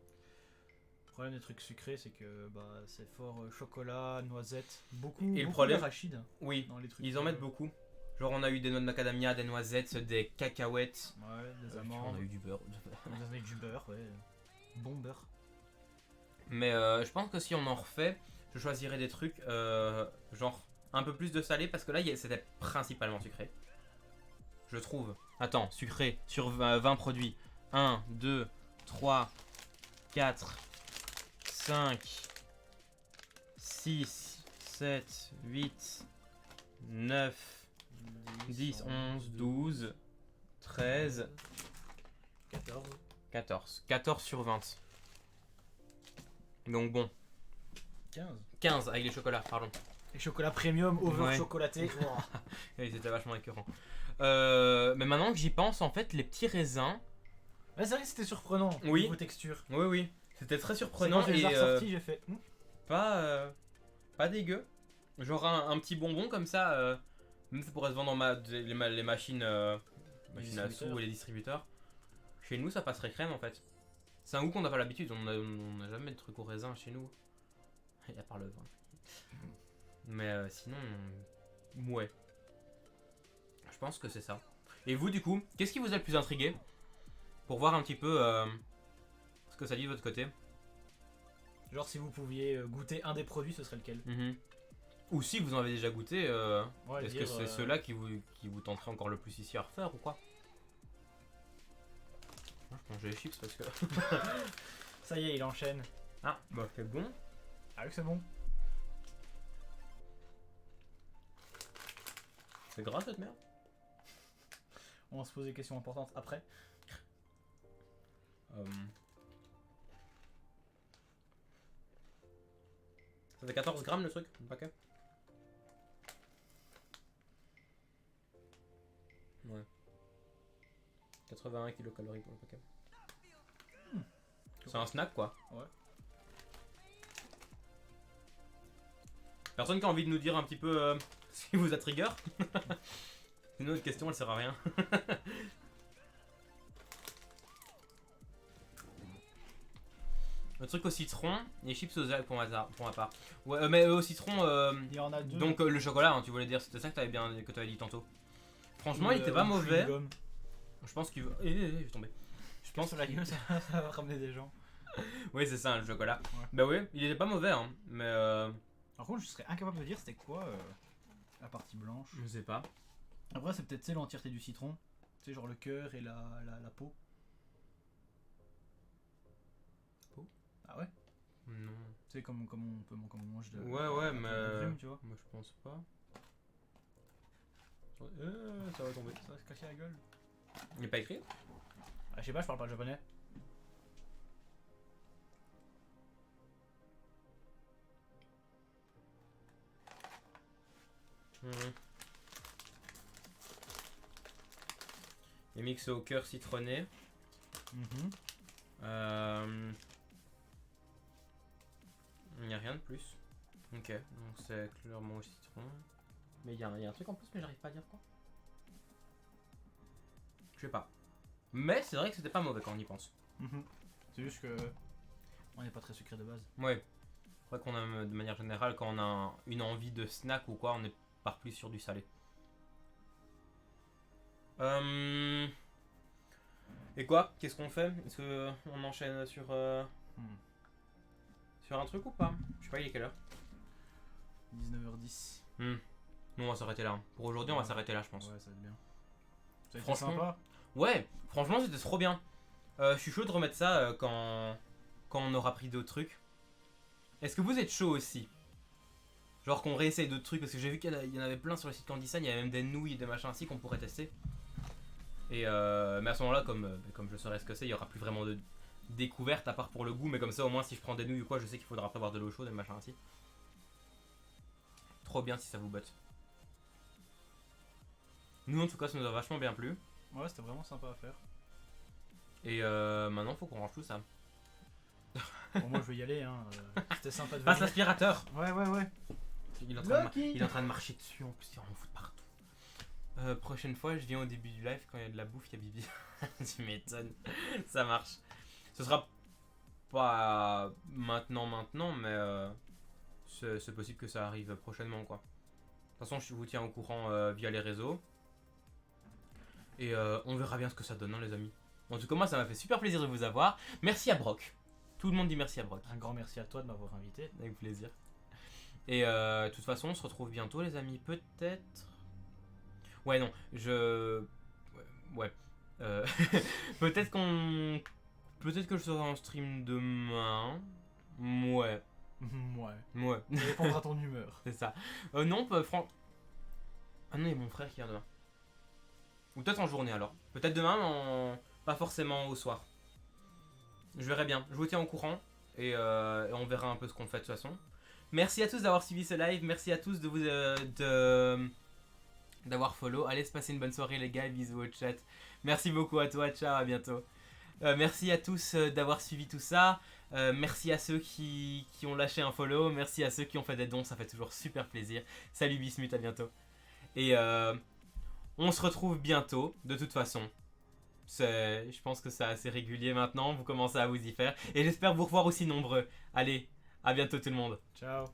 Le problème des trucs sucrés, c'est que bah, c'est fort chocolat, noisette, beaucoup, Et le beaucoup problème- d'arachide Oui, dans les trucs. ils en mettent beaucoup. Genre on a eu des noix de macadamia, des noisettes, des cacahuètes. Ouais, des On amandes, a eu du beurre. avec du beurre, ouais. Bon beurre. Mais je pense que si on en refait, je choisirais des trucs genre un peu plus de salé parce que là c'était principalement sucré. Je trouve. Attends, sucré sur 20 produits. 1, 2, 3, 4, 5, 6, 7, 8, 9, 10, 11, 12, 13, 14. 14. 14 sur 20. Donc bon, 15. 15 avec les chocolats, pardon. Et chocolat premium, over Ouais. chocolaté. Wow. Oui, c'était vachement écœurant. Mais maintenant que j'y pense, en fait, les petits raisins. Ouais, c'est vrai que c'était surprenant. Oui. Niveau texture. Oui, oui. C'était très C'est surprenant quand je les ai et ressortis, j'ai fait. pas dégueu. Genre un petit bonbon comme ça. Même ça pourrait se vendre dans les machines, machines à sous et les distributeurs. Chez nous, ça passerait crème en fait. C'est un goût qu'on n'a pas l'habitude. On n'a jamais de trucs au raisin chez nous. À part le vin. Mais sinon, ouais. Je pense que c'est ça. Et vous, du coup, qu'est-ce qui vous a le plus intrigué? Pour voir un petit peu ce que ça dit de votre côté. Genre, si vous pouviez goûter un des produits, ce serait lequel? Ou si vous en avez déjà goûté, Ouais, est-ce que c'est ceux-là qui vous tenteraient encore le plus ici à refaire ou quoi? Moi, je mange les chips parce que... Ça y est, il enchaîne. Ah, bah c'est bon. Ah oui, c'est bon. C'est gras cette merde. On va se poser des questions importantes après. Ça fait 14 grammes le truc, le paquet. Ouais. 81 kilocalories pour le paquet. C'est un snack quoi. Ouais. Personne qui a envie de nous dire un petit peu si vous êtes trigger? Une autre question, elle sert à rien. Le truc au citron, les chips aux algues pour ma part. Ouais, mais au citron, Il y en a deux. donc le chocolat, hein, tu voulais dire, c'était ça que tu avais dit tantôt. Franchement, il était pas mauvais. Je pense qu'il veut. Je vais tomber. Je pense sur la gueule, ça va ramener des gens. Oui, c'est ça, le chocolat. Ouais. Bah oui, il était pas mauvais, hein, mais Par contre, je serais incapable de dire c'était quoi la partie blanche. je sais pas. Après, c'est peut-être l'entièreté du citron. Tu sais, genre le cœur et la peau. Peau? Ah ouais? Non. Tu sais, comme on mange de. Ouais, mais de brume, tu vois. moi je pense pas. Ça va tomber. Ça va se casser la gueule. Il est pas écrit? Ah, je sais pas, je parle pas japonais. Il est mixé au cœur citronné. Il n'y a rien de plus. Ok, donc c'est clairement au citron. Mais il y a un truc en plus, mais j'arrive pas à dire quoi. Je sais pas. Mais c'est vrai que c'était pas mauvais quand on y pense. C'est juste que. On n'est pas très sucré de base. Ouais. C'est vrai qu'on a de manière générale, quand on a une envie de snack ou quoi, on part plus sur du salé. Et quoi? Qu'est-ce qu'on fait? Est-ce qu'on enchaîne sur un truc ou pas? Je sais pas, il est quelle heure? 19h10. Non, on va s'arrêter là. Pour aujourd'hui, on va s'arrêter là, je pense. Ouais, ça va être bien. Ça a été Franchement, sympa. Ouais, franchement, c'était trop bien. Je suis chaud de remettre ça quand on aura pris d'autres trucs. Est-ce que vous êtes chaud aussi? Genre qu'on réessaye d'autres trucs, parce que j'ai vu qu'il y en avait plein sur le site Candysan, il y avait même des nouilles et des machins ainsi qu'on pourrait tester. Et mais à ce moment-là, comme je saurais ce que c'est, il n'y aura plus vraiment de découverte à part pour le goût, mais comme ça au moins si je prends des nouilles ou quoi, je sais qu'il faudra prévoir de l'eau chaude et le machin ainsi. Trop bien si ça vous botte. Nous en tout cas ça nous a vachement bien plu. Ouais, c'était vraiment sympa à faire. Et maintenant faut qu'on range tout ça. Bon, moi je vais y aller, hein. C'était sympa de Passe venir. l'aspirateur. Ouais. Il est en train de marcher dessus en plus, il va en foutre partout. Prochaine fois, je viens au début du live quand il y a de la bouffe, il y a Bibi. Tu m'étonnes, ça marche. Ce sera pas maintenant, mais c'est possible que ça arrive prochainement quoi. De toute façon, je vous tiens au courant via les réseaux. Et on verra bien ce que ça donne, hein, les amis. En tout cas, moi, ça m'a fait super plaisir de vous avoir. Merci à Brock. Tout le monde dit merci à Brock. Un grand merci à toi de m'avoir invité. Avec plaisir. Et de toute façon, on se retrouve bientôt, les amis. Peut-être. Ouais, non. Ouais. Peut-être que je serai en stream demain. Ouais. Ouais. Ça dépendra de ton humeur. C'est ça. Non, Ah non, il y a mon frère qui vient demain. Ou peut-être en journée alors. Peut-être demain, mais pas forcément au soir. Je verrai bien. Je vous tiens au courant. Et on verra un peu ce qu'on fait de toute façon. Merci à tous d'avoir suivi ce live. Merci à tous d'avoir follow. Allez, se passer une bonne soirée les gars. Bisous au chat. Merci beaucoup à toi. Ciao, à bientôt. Merci à tous d'avoir suivi tout ça. Merci à ceux qui ont lâché un follow. Merci à ceux qui ont fait des dons. Ça fait toujours super plaisir. Salut Bismuth, à bientôt. Et on se retrouve bientôt. De toute façon. Je pense que c'est assez régulier maintenant. Vous commencez à vous y faire. Et j'espère vous revoir aussi nombreux. Allez, à bientôt tout le monde. Ciao.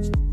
ciao.